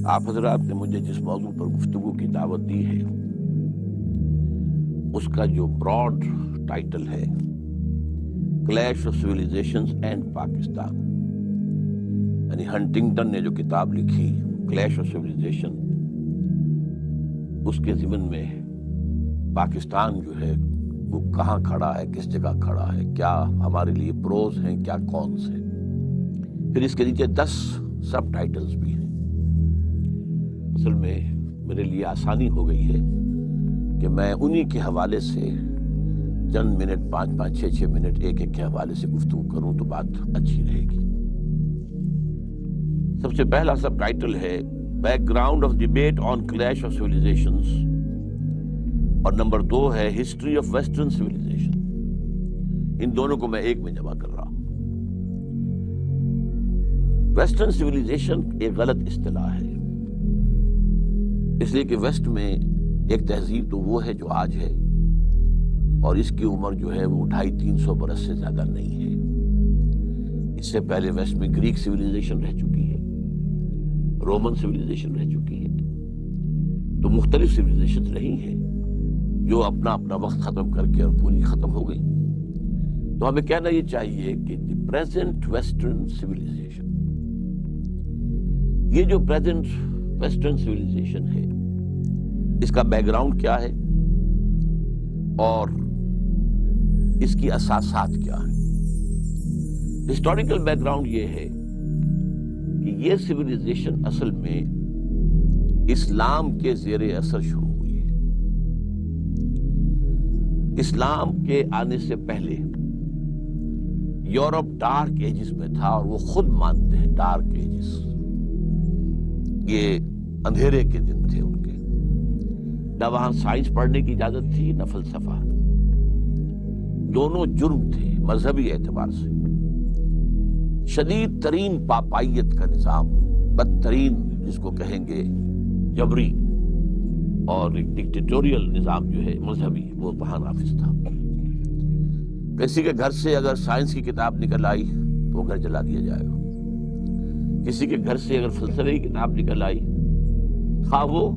آپ حضرات نے مجھے جس موضوع پر گفتگو کی دعوت دی ہے اس کا جو براڈ ٹائٹل ہے clash of civilisations and Pakistan, یعنی ہنٹنگٹن نے جو کتاب لکھی کلیش آف سویلائزیشن، اس کے ضمن میں پاکستان جو ہے وہ کہاں کھڑا ہے، کس جگہ کھڑا ہے، کیا ہمارے لیے پروز ہیں، کیا کونس ہیں، پھر اس کے نیچے 10 سب ٹائٹلز بھی ہیں۔ اصل میں میرے لیے آسانی ہو گئی ہے کہ میں انہی کے حوالے سے چند منٹ 5-5 6-6 منٹ ایک کے حوالے سے گفتگو کروں تو بات اچھی رہے گی۔ سب سے پہلا سب ٹائٹل ہے back ground of debate on clash of civilisations, اور نمبر 2 ہے ہسٹری آف ویسٹرن سویلائزیشن۔ ان دونوں کو میں ایک میں جمع کر رہا ہوں۔ ویسٹرن سویلائزیشن ایک غلط اصطلاح ہے، اس لیے کہ ویسٹ میں ایک تہذیب تو وہ ہے جو آج ہے، اور اس کی عمر جو ہے وہ 250-300 برس سے زیادہ نہیں ہے۔ اس سے پہلے ویسٹ میں گریک سویلائزیشن رہ چکی ہے، رومن سویلائزیشن رہ چکی ہے، تو مختلف سویلائزیشن رہی ہیں جو اپنا وقت ختم کر کے اور پوری ختم ہو گئی۔ تو ہمیں کہنا یہ چاہیے کہ دی پریزنٹ ویسٹرن سویلائزیشن، یہ جو پریزنٹ ویسٹرن سویلائزیشن ہے اس کا بیک گراؤنڈ کیا ہے اور اس کی اساسات کیا ہیں۔ ہسٹوریکل بیک گراؤنڈ یہ ہے کہ یہ سویلائزیشن اصل میں اسلام کے زیر اثر شروع ہوئی ہے۔ اسلام کے آنے سے پہلے یورپ ڈارک ایجز میں تھا، اور وہ خود مانتے ہیں ڈارک ایجز، یہ اندھیرے کے دن تھے ان کے، نہ وہاں سائنس پڑھنے کی اجازت تھی نہ فلسفہ، دونوں جرم تھے مذہبی اعتبار سے۔ شدید ترین پاپائیت کا نظام، بدترین جس کو کہیں گے جبری اور ایک ڈکٹیٹوریل نظام جو ہے مذہبی، وہ وہاں نافذ تھا۔ کسی کے گھر سے اگر سائنس کی کتاب نکل آئی تو وہ گھر جلا دیا جائے گا، کسی کے گھر سے اگر فلسفے کی کتاب نکل آئی، خواہ وہ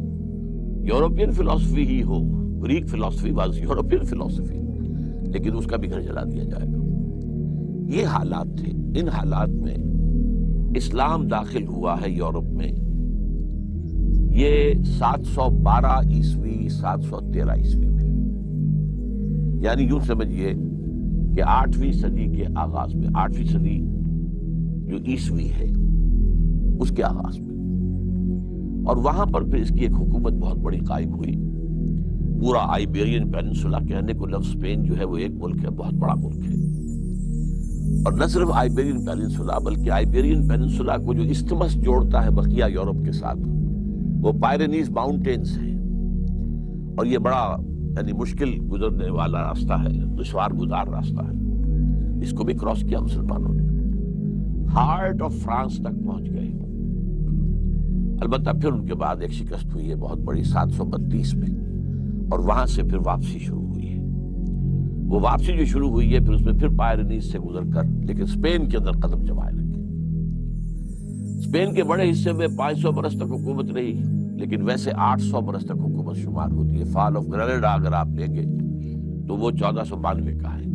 یورپین فلسفی ہی ہو، گریک فلسفی واز یورپین فلسفی، لیکن اس کا بھی گھر جلا دیا جائے گا۔ یہ حالات تھے۔ ان حالات میں اسلام داخل ہوا ہے یورپ میں، یہ 712 عیسوی 713 عیسوی میں، یعنی یوں سمجھیے کہ 8ویں صدی کے آغاز میں، 8ویں صدی جو عیسوی ہے اس کے آغاز میں، اور وہاں پر پھر اس کی ایک حکومت بہت بڑی قائم ہوئی۔ پورا آئیبیرین پیننسولا، کہنے کو لفظ اسپین جو ہے وہ ایک ملک ہے، بہت بڑا ملک ہے، اور نہ صرف آئیبیرین پیننسولا بلکہ آئیبیرین پیننسولا کو جو استمس جوڑتا ہے بقیہ یورپ کے ساتھ، وہ پائرینیز ماؤنٹینز ہیں، اور یہ بڑا یعنی مشکل گزرنے والا راستہ ہے، دشوار گزار راستہ ہے۔ اس کو بھی کراس کیا مسلمانوں نے، ہارٹ آف فرانس تک پہنچ گئے۔ البتہ پھر ان کے بعد ایک شکست ہوئی ہے بہت بڑی 732 میں، اور وہاں سے پھر واپسی شروع ہوئی ہے۔ وہ واپسی جو شروع ہوئی ہے پھر اس میں پھر پائرینیز سے گزر کر لیکن اسپین کے اندر قدم جمائے رکھے۔ اسپین کے بڑے حصے میں 500 برس تک حکومت رہی، لیکن ویسے 800 برس تک حکومت شمار ہوتی ہے۔ فال آف گریناڈا اگر آپ لیں گے تو وہ 1492 کا ہے،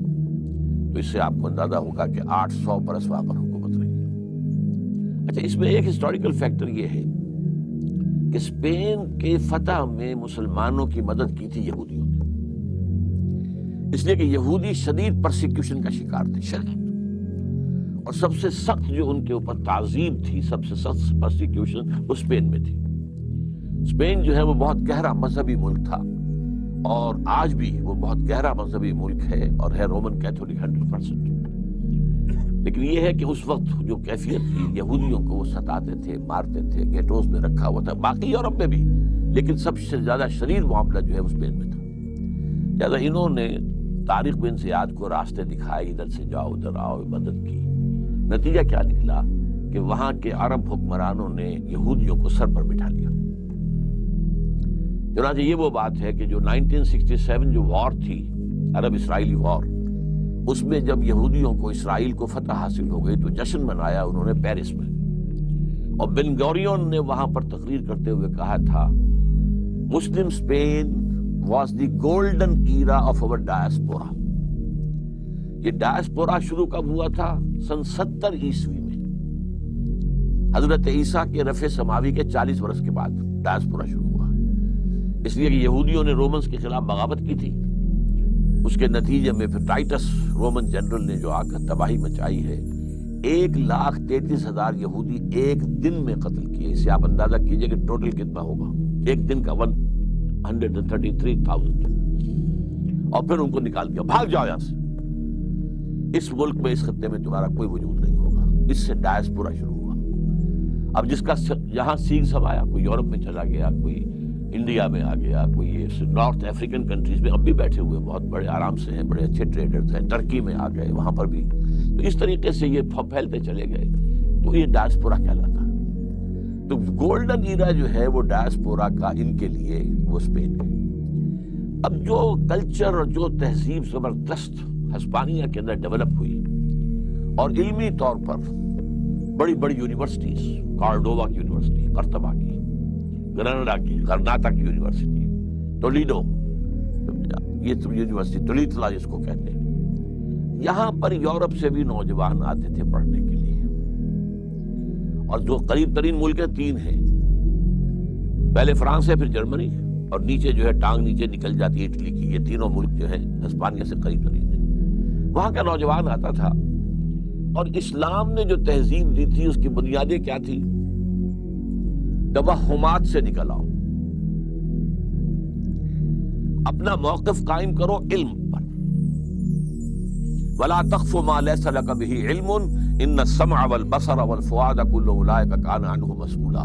تو اس سے آپ کو اندازہ ہوگا کہ 800 برس وہاں پر حکومت رہی۔ اچھا، اس میں ایک ہسٹوریکل فیکٹر یہ ہے کہ اسپین کے فتح میں مسلمانوں کی مدد کی تھی یہودیوں نے، اس لیے کہ یہودی شدید پرسیکیوشن کا شکار تھے، شدید، اور سب سے سخت جو ان کے اوپر تعذیب تھی، سب سے سخت پرسیکیوشن وہ اسپین میں تھی۔ اسپین جو ہے وہ بہت گہرا مذہبی ملک تھا، اور آج بھی وہ بہت گہرا مذہبی ملک ہے، اور ہے رومن کیتھولک 100%۔ لیکن یہ ہے کہ اس وقت جو کیفیت تھی، یہودیوں کو وہ ستاتے تھے، مارتے تھے، گیٹوز میں رکھا ہوا تھا، باقی یورپ میں بھی، لیکن سب سے زیادہ شریر معاملہ جو ہے وہ اسپین میں تھا۔ لہٰذا انہوں نے طارق بن زیاد کو راستے دکھائے، ادھر سے جاؤ ادھر آؤ، مدد کی۔ نتیجہ کیا نکلا کہ وہاں کے عرب حکمرانوں نے یہودیوں کو سر پر بٹھا لیا۔ چنانچہ یہ وہ بات ہے کہ جو 1967 جو وار تھی، عرب اسرائیلی وار، اس میں جب یہودیوں کو اسرائیل کو فتح حاصل ہو گئی تو جشن منایا انہوں نے پیرس میں، اور بن گوریون نے وہاں پر تقریر کرتے ہوئے کہا تھا Muslim Spain was the golden era of our diaspora. یہ ڈائسپورا شروع کب ہوا تھا؟ سن 70 عیسوی میں، حضرت عیسیٰ کے رفع سماوی کے 40 برس کے بعد ڈائسپورا شروع ہوا. اس لیے کہ یہودیوں نے رومنز کے خلاف بغاوت کی تھی، اس کے نتیجے میں پھر ٹائٹس رومن جنرل نے جو آ کر تباہی مچائی ہے، 1,33,000 یہودی ایک دن میں قتل کیے. اس سے آپ اندازہ کیجئے کہ ٹوٹل کتنا ہوگا، ایک دن کا 133,000. اور پھر ان کو نکال دیا، بھاگ جاؤ یہاں سے، اس ملک میں اس خطے میں تمہارا کوئی وجود نہیں ہوگا. اس سے ڈائسپورا شروع ہوا. اب جس کا یہاں سیکھ سمایا، کوئی یورپ میں چلا گیا، کوئی انڈیا میں آ گیا، کوئی نارتھ افریقن کنٹریز میں اب بھی بیٹھے ہوئے بہت بڑے آرام سے ہیں، بڑے اچھے ٹریڈرز ہیں، ٹرکی میں آ گئے، وہاں پر بھی. تو اس طریقے سے یہ پھیلتے چلے گئے، تو یہ ڈائسپورا کہلاتا ہے. تو گولڈن ایرا جو ہے وہ ڈائسپورا کا ان کے لیے وہ اسپین ہے. اب جو کلچر اور جو تہذیب زبردست ہسپانیہ کے اندر ڈیولپ ہوئی، اور علمی طور پر بڑی بڑی یونیورسٹیز، کارڈووا کی یونیورسٹی، قرطبہ کی، گرناڈا کی، کرناٹک کی یونیورسٹی، تولیڈو، یہ یونیورسٹی تولیتلا جس کو کہتے ہیں، یہاں پر یورپ سے بھی نوجوان آتے تھے پڑھنے کے لیے. اور جو قریب ترین ملک ہیں 3 ہیں، پہلے فرانس ہے، پھر جرمنی، اور نیچے جو ہے ٹانگ نیچے نکل جاتی ہے اٹلی کی. یہ تینوں ملک جو ہیں ہسپانیہ سے قریب ترین ہیں. وہاں کا نوجوان آتا تھا، اور اسلام نے جو تہذیب دی تھی اس کی بنیادیں کیا تھی؟ توہمات سے نکل آؤ، اپنا موقف قائم کرو علم پر. وَلَا تَخْفُ مَا لَيْسَ لَكَ بِهِ عِلْمٌ إِنَّ السَّمْعَ وَالْبَصَرَ وَالْفُؤَادَ كُلُّ أُولَٰئِكَ كَانَ عَنْهُ مَسْئُولًا.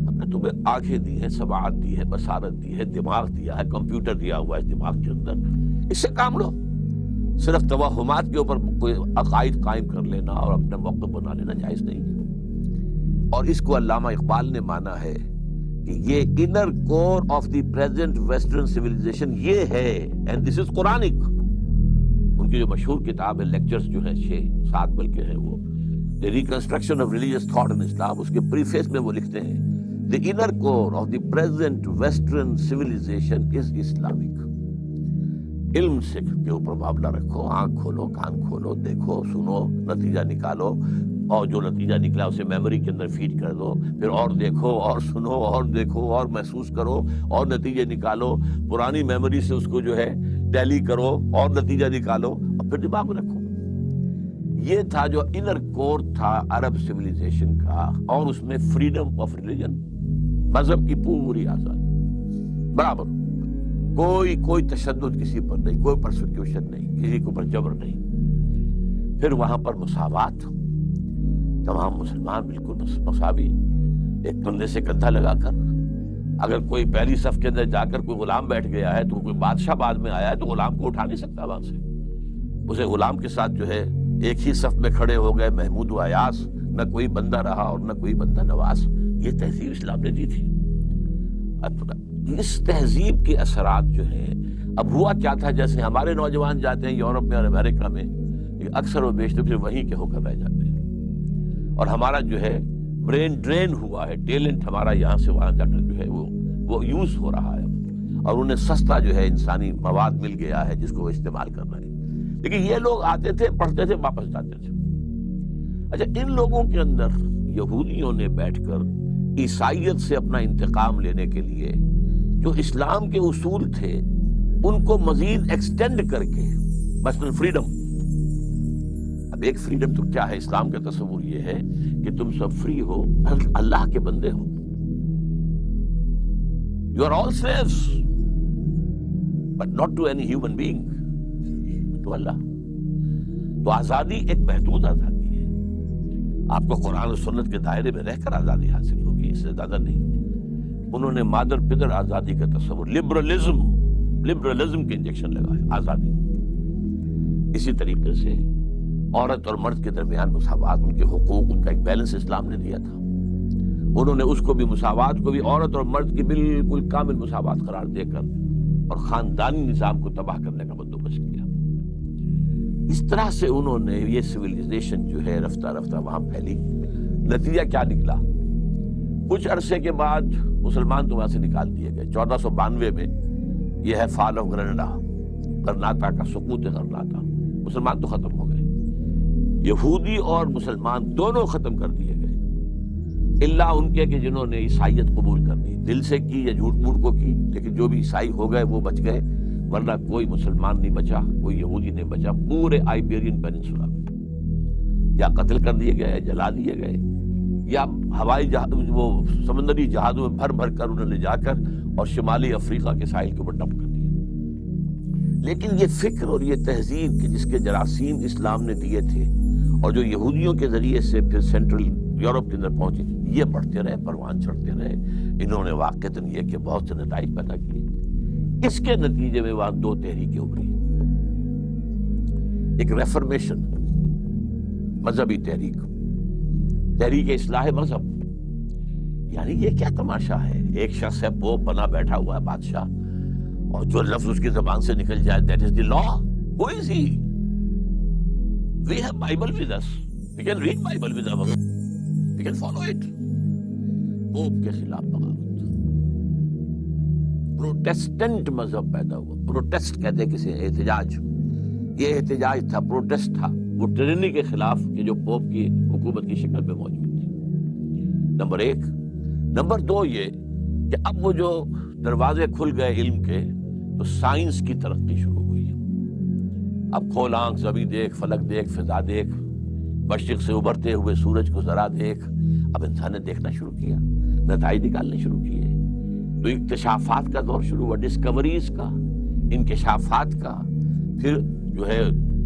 ہم نے تمہیں آنکھیں دی ہیں، سماعت دی ہے، بصارت دی ہے، دماغ دیا ہے، کمپیوٹر دیا ہوا ہے دماغ کے اندر، اس سے کام لو. صرف توہمات کے اوپر کوئی عقائد قائم کر لینا اور اپنا موقف بنا لینا جائز نہیں ہے. اور اس کو علامہ اقبال نے مانا ہے کہ یہ inner core of the present western civilisation یہ ہے، اینڈ دس از قرآنک. ان کی جو مشہور کتاب ہے، لیکچرز جو ہیں 6-7 بلکہ ہیں، وہ the reconstruction of religious thought in Islam, اس کے پریفیس میں وہ لکھتے ہیں the inner core of the present western civilization is Islamic. علم سے کے اوپر معاملہ رکھو، آنکھ کھولو، کان کھولو، دیکھو، سنو، نتیجہ نکالو، اور جو نتیجہ نکلا اسے میموری کے اندر فیڈ کر دو، پھر اور دیکھو اور سنو اور دیکھو اور محسوس کرو اور نتیجے نکالو، پرانی میموری سے اس کو جو ہے ٹیلی کرو اور نتیجہ نکالو، اور پھر دماغ میں رکھو. یہ تھا جو انر کور تھا عرب سویلائزیشن کا. اور اس میں فریڈم آف ریلیجن، مذہب کی پوری آزادی برابر، کوئی تشدد کسی پر نہیں، کوئی پرسیکیوشن نہیں، کسی کے اوپر جبر نہیں. پھر وہاں پر مساوات، تمام مسلمان بالکل مساوی، ایک کندھے سے کندھا لگا کر. اگر کوئی پہلی صف کے اندر جا کر کوئی غلام بیٹھ گیا ہے تو کوئی بادشاہ بعد میں آیا ہے تو غلام کو اٹھا نہیں سکتا وہاں سے. اسے غلام کے ساتھ جو ہے ایک ہی صف میں کھڑے ہو گئے محمود و ایاز، نہ کوئی بندہ رہا اور نہ کوئی بندہ نواز. یہ تہذیب اسلام نے دی تھی. اس تہذیب کے اثرات جو ہیں، اب ہوا کیا تھا، جیسے ہمارے نوجوان جاتے ہیں یورپ میں اور امریکہ میں، اکثر و بیشتر پھر وہیں کے ہو کر رہ جاتے ہیں. اور ہمارا جو ہے برین ڈرین ہوا ہے، ٹیلنٹ ہمارا یہاں سے وہاں جا کر جو ہے وہ یوز ہو رہا ہے، اور انہیں سستا جو ہے انسانی مواد مل گیا ہے جس کو وہ استعمال کر رہے ہیں. لیکن یہ لوگ آتے تھے، پڑھتے تھے، واپس جاتے تھے. اچھا، ان لوگوں کے اندر یہودیوں نے بیٹھ کر عیسائیت سے اپنا انتقام لینے کے لیے جو اسلام کے اصول تھے ان کو مزید ایکسٹینڈ کر کے، مثلا فریڈم. اب ایک فریڈم تو کیا ہے؟ اسلام کا تصور یہ ہے کہ تم سب فری ہو، اللہ کے بندے ہو. You are all slaves, but not to any human being, to Allah. تو آزادی ایک محدود آزادی ہے. آپ کو قرآن و سنت کے دائرے میں رہ کر آزادی حاصل ہوگی، اس سے زیادہ نہیں. انہوں نے مادر پدر آزادی کا تصور، لبرلزم کے انجیکشن لگائے آزادی. اسی طریقے سے عورت اور مرد کے درمیان مساوات، ان کے حقوق، ان کا ایک بیلنس اسلام نے دیا تھا. انہوں نے اس کو بھی، مساوات کو بھی، عورت اور مرد کی بالکل کامل مساوات قرار دے کر اور خاندانی نظام کو تباہ کرنے کا بندوبست کیا. اس طرح سے انہوں نے یہ سویلائزیشن جو ہے رفتہ رفتہ وہاں پھیلی. نتیجہ کیا نکلا؟ کچھ عرصے کے بعد مسلمان تو وہاں سے نکال دیے گئے. 1492 میں یہ ہے فال آف گرناڈا، غرناطہ کا سقوط غرناطہ. مسلمان تو ختم ہو گئے، یہودی اور مسلمان دونوں ختم کر دیے گئے، الا ان کے کہ جنہوں نے عیسائیت قبول کر لی، دل سے کی یا جھوٹ موٹ کو کی، لیکن جو بھی عیسائی ہو گئے وہ بچ گئے، ورنہ کوئی مسلمان نہیں بچا، کوئی یہودی نہیں بچا پورے آئیبیرین پیننسولا میں. یا قتل کر دیے گئے، جلا دیے گئے، یا ہوائی جہاز، وہ سمندری جہازوں میں بھر بھر کر انہوں نے جا کر اور شمالی افریقہ کے ساحل کے اوپر ڈمپ کر دیا. لیکن یہ فکر اور یہ تہذیب کہ جس کے جراثیم اسلام نے دیے تھے اور جو یہودیوں کے ذریعے سے پھر سینٹرل یورپ کے اندر پہنچے، یہ بڑھتے رہے، پروان چڑھتے رہے. انہوں نے واقعتاً یہ کہ بہت سے نتائج پیدا کیے. اس کے نتیجے میں وہاں دو تحریکیں ابھری. ایک ریفرمیشن، مذہبی تحریک، تحریک اصلاح مذہب. یعنی یہ کیا تماشا ہے، ایک شخص ہے پوپ بنا بیٹھا ہوا ہے بادشاہ، اور جو لفظ اس کی زبان سے نکل جائے that is the law. Who is he? We have Bible with us. We can read Bible with us. We can follow it. Pope کے خلاف بغاوت. پروٹیسٹنٹ مذہب پیدا ہوا. پروٹیسٹ کہتے ہیں کسی احتجاج. یہ احتجاج تھا، پروٹیسٹ تھا وہ ٹرینی کے خلاف کہ جو پوپ کی حکومت کی شکل میں موجود تھی. نمبر ایک. نمبر دو یہ کہ اب وہ جو دروازے کھل گئے علم کے، تو سائنس کی ترقی شروع ہوئی. اب کھول آنکھ، زمین دیکھ، فلک دیکھ، فضا دیکھ، مشرق سے ابھرتے ہوئے سورج کو ذرا دیکھ. اب انسان نے دیکھنا شروع کیا، نتائج نکالنے شروع کیے. تو اکتشافات کا دور شروع ہوا، ڈسکوریز کا، انکشافات کا. پھر جو ہے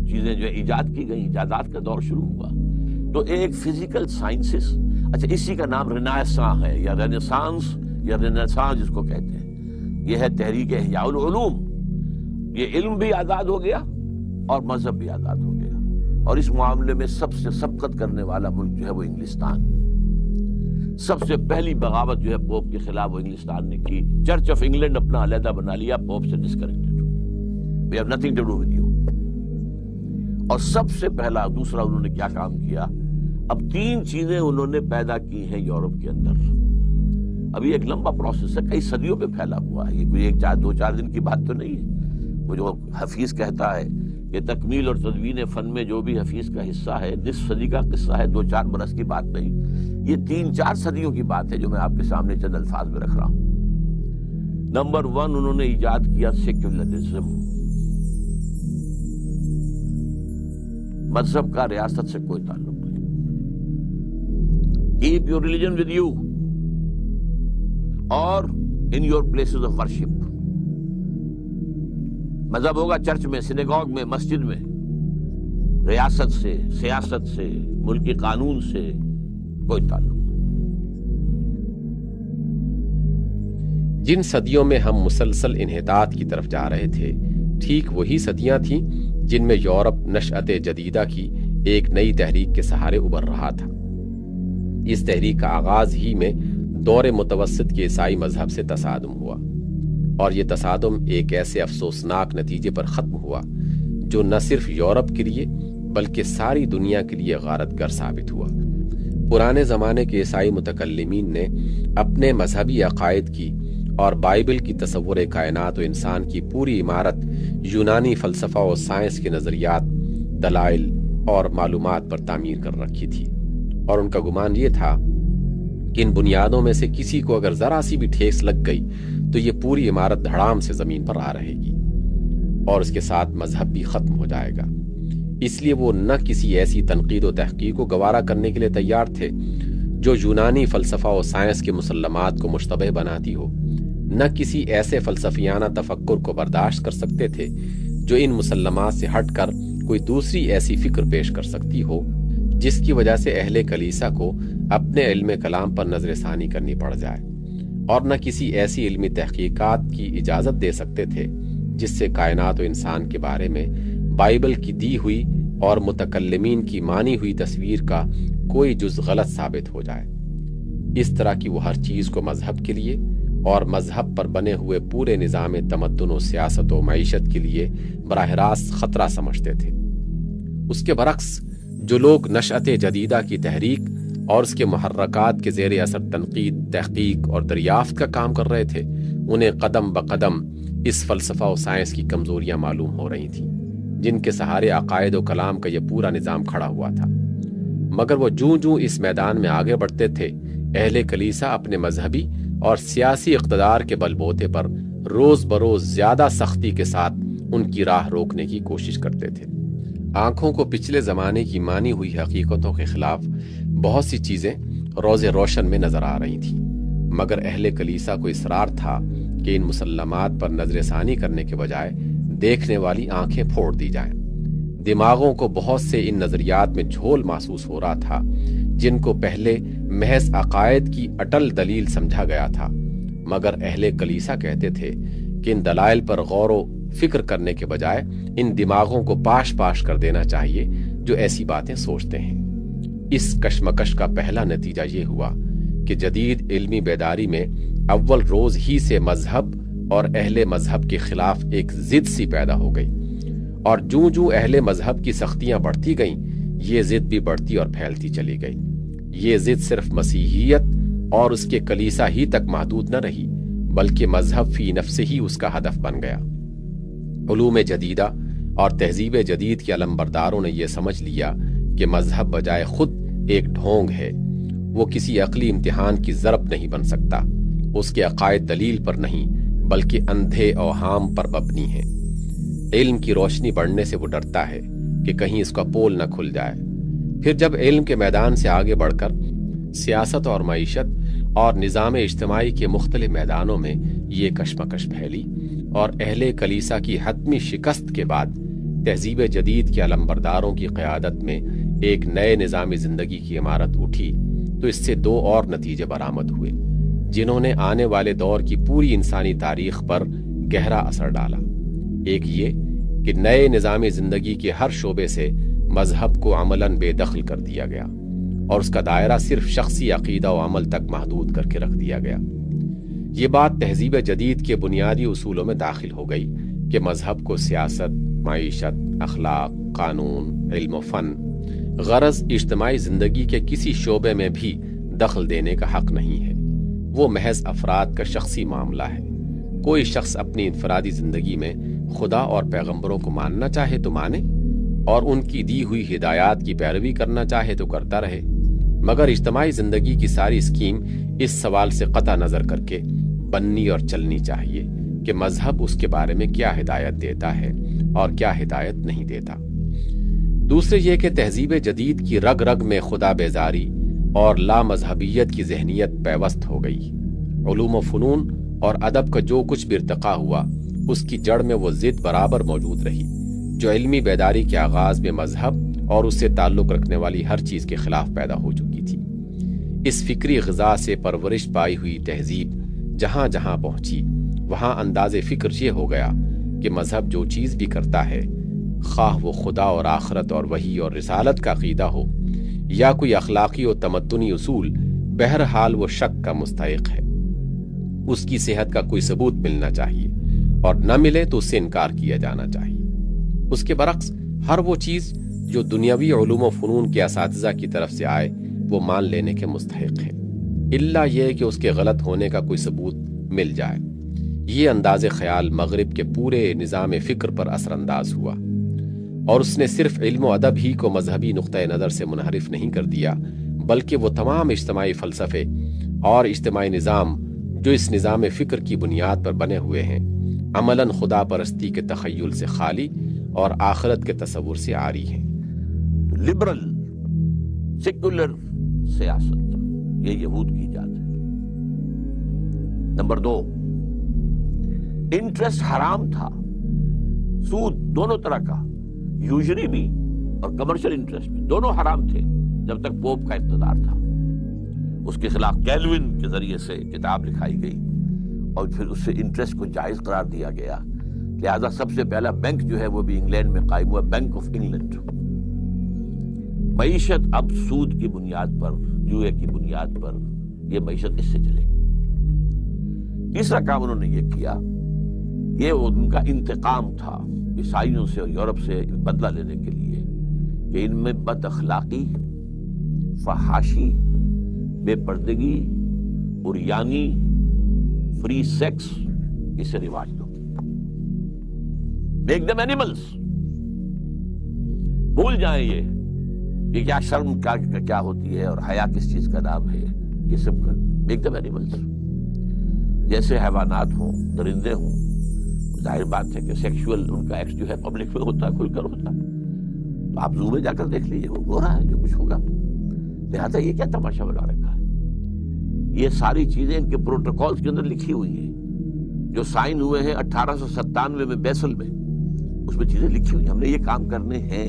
چیزیں جو ہے ایجاد کی گئی، ایجادات کا دور شروع ہوا. تو ایک فزیکل سائنسز، اچھا اسی کا نام رینائساں ہے، یا رینیسانس یا رینیسانس جس کو کہتے ہیں. یہ ہے تحریک احیاء العلوم. یہ علم بھی آزاد ہو گیا اور مذہب بھی آزاد ہو گیا. اور اس معاملے میں سب سے سبقت کرنے والا ملک جو ہے وہ انگلستان. سب سے پہلی بغاوت جو ہے پوپ کے خلاف وہ انگلستان نے کی. چرچ آف انگلینڈ اپنا علیحدہ بنا لیا، پوپ سے disconnected. We have nothing to do with you. اور سب سے پہلا دوسرا انہوں نے کیا کام کیا، اب 3 چیزیں انہوں نے پیدا کی ہیں یورپ کے اندر. ابھی ایک لمبا پروسیس ہے، کئی صدیوں پہ پھیلا ہوا ہے. یہ کوئی 1-2-4 دن کی بات تو نہیں ہے. وہ جو حفیظ کہتا ہے کہ تکمیل اور تدوین فن میں جو بھی حفیظ کا حصہ ہے، نصف صدی کا قصہ ہے، 2-4 برس کی بات نہیں. یہ 3-4 صدیوں کی بات ہے جو میں آپ کے سامنے چند الفاظ میں رکھ رہا ہوں. نمبر 1 انہوں نے ایجاد کیا سیکولرزم. مذہب کا ریاست سے کوئی تعلق نہیں. Keep your religion with you اور in your places of worship. مذہب ہوگا چرچ میں، سینیگوگ میں، مسجد میں. ریاست سے، سیاست سے، ملکی قانون سے کوئی تعلق نہیں. جن صدیوں میں ہم مسلسل انحطاط کی طرف جا رہے تھے، ٹھیک وہی صدیاں تھیں جن میں یورپ نشأت جدیدہ کی ایک نئی تحریک کے سہارے ابھر رہا تھا. اس تحریک کا آغاز ہی میں دور متوسط کے عیسائی مذہب سے تصادم ہوا، اور یہ تصادم ایک ایسے افسوسناک نتیجے پر ختم ہوا جو نہ صرف یورپ کے لیے بلکہ ساری دنیا کے لیے غارت گر ثابت ہوا. پرانے زمانے کے عیسائی متکلمین نے اپنے مذہبی عقائد کی اور بائبل کی تصور کائنات و انسان کی پوری عمارت یونانی فلسفہ و سائنس کے نظریات، دلائل اور معلومات پر تعمیر کر رکھی تھی، اور ان کا گمان یہ تھا کہ ان بنیادوں میں سے کسی کو اگر ذرا سی بھی ٹھیس لگ گئی تو یہ پوری عمارت دھڑام سے زمین پر آ رہے گی اور اس کے ساتھ مذہب بھی ختم ہو جائے گا. اس لیے وہ نہ کسی ایسی تنقید و تحقیق کو گوارا کرنے کے لیے تیار تھے جو یونانی فلسفہ و سائنس کے مسلمات کو مشتبہ بناتی ہو، نہ کسی ایسے فلسفیانہ تفکر کو برداشت کر سکتے تھے جو ان مسلمات سے ہٹ کر کوئی دوسری ایسی فکر پیش کر سکتی ہو جس کی وجہ سے اہل کلیسا کو اپنے علم کلام پر نظر ثانی کرنی پڑ جائے، اور نہ کسی ایسی علمی تحقیقات کی اجازت دے سکتے تھے جس سے کائنات و انسان کے بارے میں بائبل کی دی ہوئی اور متکلمین کی مانی ہوئی تصویر کا کوئی جز غلط ثابت ہو جائے. اس طرح کی وہ ہر چیز کو مذہب کے لیے اور مذہب پر بنے ہوئے پورے نظام تمدن و سیاست و معیشت کے لیے براہ راست خطرہ سمجھتے تھے. اس کے برعکس جو لوگ نشأت جدیدہ کی تحریک اور اس کے محرکات کے زیر اثر تنقید، تحقیق اور دریافت کا کام کر رہے تھے، انہیں قدم بقدم اس فلسفہ و سائنس کی کمزوریاں معلوم ہو رہی تھیں جن کے سہارے عقائد و کلام کا یہ پورا نظام کھڑا ہوا تھا۔ مگر وہ جوں جوں اس میدان میں آگے بڑھتے تھے، اہل کلیسا اپنے مذہبی اور سیاسی اقتدار کے بل بوتے پر روز بروز زیادہ سختی کے ساتھ ان کی راہ روکنے کی کوشش کرتے تھے۔ آنکھوں کو پچھلے زمانے کی مانی ہوئی حقیقتوں کے خلاف بہت سی چیزیں روز روشن میں نظر آ رہی تھیں، مگر اہل کلیسا کو اصرار تھا کہ ان مسلمات پر نظر ثانی کرنے کے بجائے دیکھنے والی آنکھیں پھوڑ دی جائیں۔ دماغوں کو بہت سے ان نظریات میں جھول محسوس ہو رہا تھا جن کو پہلے محض عقائد کی اٹل دلیل سمجھا گیا تھا، مگر اہل کلیسا کہتے تھے کہ ان دلائل پر غور و فکر کرنے کے بجائے ان دماغوں کو پاش پاش کر دینا چاہیے جو ایسی باتیں سوچتے ہیں۔ اس کشمکش کا پہلا نتیجہ یہ ہوا کہ جدید علمی بیداری میں اول روز ہی سے مذہب اور اہل مذہب کے خلاف ایک ضد سی پیدا ہو گئی، اور جوں جوں اہل مذہب کی سختیاں بڑھتی گئیں یہ ضد بھی بڑھتی اور پھیلتی چلی گئی۔ یہ ضد صرف مسیحیت اور اس کے کلیسا ہی تک محدود نہ رہی بلکہ مذہب فی نفس ہی اس کا ہدف بن گیا۔ علوم جدیدہ اور تہذیب جدید کے علمبرداروں نے یہ سمجھ لیا کہ مذہب بجائے خود ایک ڈھونگ ہے، وہ کسی عقلی امتحان کی ضرب نہیں بن سکتا، اس کے عقائد دلیل پر نہیں بلکہ اندھے اوہام پر مبنی ہیں۔ علم کی روشنی بڑھنے سے وہ ڈرتا ہے کہ کہیں اس کا پول نہ کھل جائے۔ پھر جب علم کے میدان سے آگے بڑھ کر سیاست اور معیشت اور نظام اجتماعی کے مختلف میدانوں میں یہ کشمکش پھیلی اور اہل کلیسا کی حتمی شکست کے بعد تہذیب جدید کے علمبرداروں کی قیادت میں ایک نئے نظام زندگی کی عمارت اٹھی، تو اس سے دو اور نتیجے برآمد ہوئے جنہوں نے آنے والے دور کی پوری انسانی تاریخ پر گہرا اثر ڈالا۔ ایک یہ کہ نئے نظام زندگی کے ہر شعبے سے مذہب کو عملاً بے دخل کر دیا گیا اور اس کا دائرہ صرف شخصی عقیدہ و عمل تک محدود کر کے رکھ دیا گیا۔ یہ بات تہذیب جدید کے بنیادی اصولوں میں داخل ہو گئی کہ مذہب کو سیاست، معیشت، اخلاق، قانون، علم و فن، غرض اجتماعی زندگی کے کسی شعبے میں بھی دخل دینے کا حق نہیں ہے۔ وہ محض افراد کا شخصی معاملہ ہے۔ کوئی شخص اپنی انفرادی زندگی میں خدا اور پیغمبروں کو ماننا چاہے تو مانے اور ان کی دی ہوئی ہدایات کی پیروی کرنا چاہے تو کرتا رہے، مگر اجتماعی زندگی کی ساری اسکیم اس سوال سے قطع نظر کر کے بننی اور چلنی چاہیے کہ مذہب اس کے بارے میں کیا ہدایت دیتا ہے اور کیا ہدایت نہیں دیتا۔ دوسرے یہ کہ تہذیب جدید کی رگ رگ میں خدا بیزاری اور لا مذہبیت کی ذہنیت پیوست ہو گئی۔ علوم و فنون اور ادب کا جو کچھ بھی ارتقا ہوا اس کی جڑ میں وہ ضد برابر موجود رہی جو علمی بیداری کے آغاز میں مذہب اور اس سے تعلق رکھنے والی ہر چیز کے خلاف پیدا ہو چکی تھی۔ اس فکری غذا سے پرورش پائی ہوئی تہذیب جہاں جہاں پہنچی وہاں انداز فکر یہ ہو گیا کہ مذہب جو چیز بھی کرتا ہے، خواہ وہ خدا اور آخرت اور وحی اور رسالت کا عقیدہ ہو یا کوئی اخلاقی و تمدنی اصول، بہرحال وہ شک کا مستحق ہے۔ اس کی صحت کا کوئی ثبوت ملنا چاہیے اور نہ ملے تو اس سے انکار کیا جانا چاہیے۔ اس کے برعکس ہر وہ چیز جو دنیاوی علوم و فنون کے اساتذہ کی طرف سے آئے وہ مان لینے کے مستحق ہے، الا یہ کہ اس کے غلط ہونے کا کوئی ثبوت مل جائے۔ یہ انداز خیال مغرب کے پورے نظام فکر پر اثر انداز ہوا، اور اس نے صرف علم و ادب ہی کو مذہبی نقطۂ نظر سے منحرف نہیں کر دیا بلکہ وہ تمام اجتماعی فلسفے اور اجتماعی نظام جو اس نظام فکر کی بنیاد پر بنے ہوئے ہیں عملاً خدا پرستی کے تخیل سے خالی اور آخرت کے تصور سے عاری ہیں۔ لبرل سیکولر سیاست یہ یہود کی ایجاد ہے۔ نمبر 2، انٹرسٹ حرام تھا، سود دونوں طرح کا، یوزری بھی اور کمرشل انٹرسٹ بھی، دونوں حرام تھے جب تک پوپ کا اقتدار تھا۔ اس کے خلاف کیلوین کے ذریعے سے کتاب لکھائی گئی اور پھر اس سے انٹرسٹ کو جائز قرار دیا گیا، لہذا سب سے پہلا بینک جو ہے وہ بھی انگلینڈ میں قائم ہوا، بینک آف انگلینڈ۔ معیشت اب سود کی بنیاد پر، جوئے کی بنیاد پر یہ معیشت اس سے چلے گی۔ تیسرا کام انہوں نے یہ کیا، یہ ان کا انتقام تھا عیسائیوں سے اور یورپ سے بدلہ لینے کے لیے کہ ان میں بد اخلاقی، فحاشی بے پردگی، عریانی، فری سیکس، اسے رواج دو. Make them animals. بھول جائیں یہ کیا شرم کیا ہوتی ہے اور حیا کس چیز کا نام ہے. یہ سب کر میک دم اینیملز. جیسے حیوانات ہوں، درندے ہوں. ظاہر بات ہے کہ سیکشول ان کا ایکٹ جو ہے پبلک میں ہوتا ہے، کھل کر ہوتا ہے. تو آپ زو میں جا کر دیکھ لیجیے، وہ ہو رہا ہے جو کچھ ہوگا. لہٰذا یہ کیا تماشا بنا رکھا ہے. یہ ساری چیزیں ان کے پروٹوکولز کے اندر لکھی ہوئی ہیں جو سائن ہوئے ہیں 1897 میں بیسل میں. اس میں چیزیں لکھی ہوئی ہیں، ہم نے یہ کام کرنے ہیں.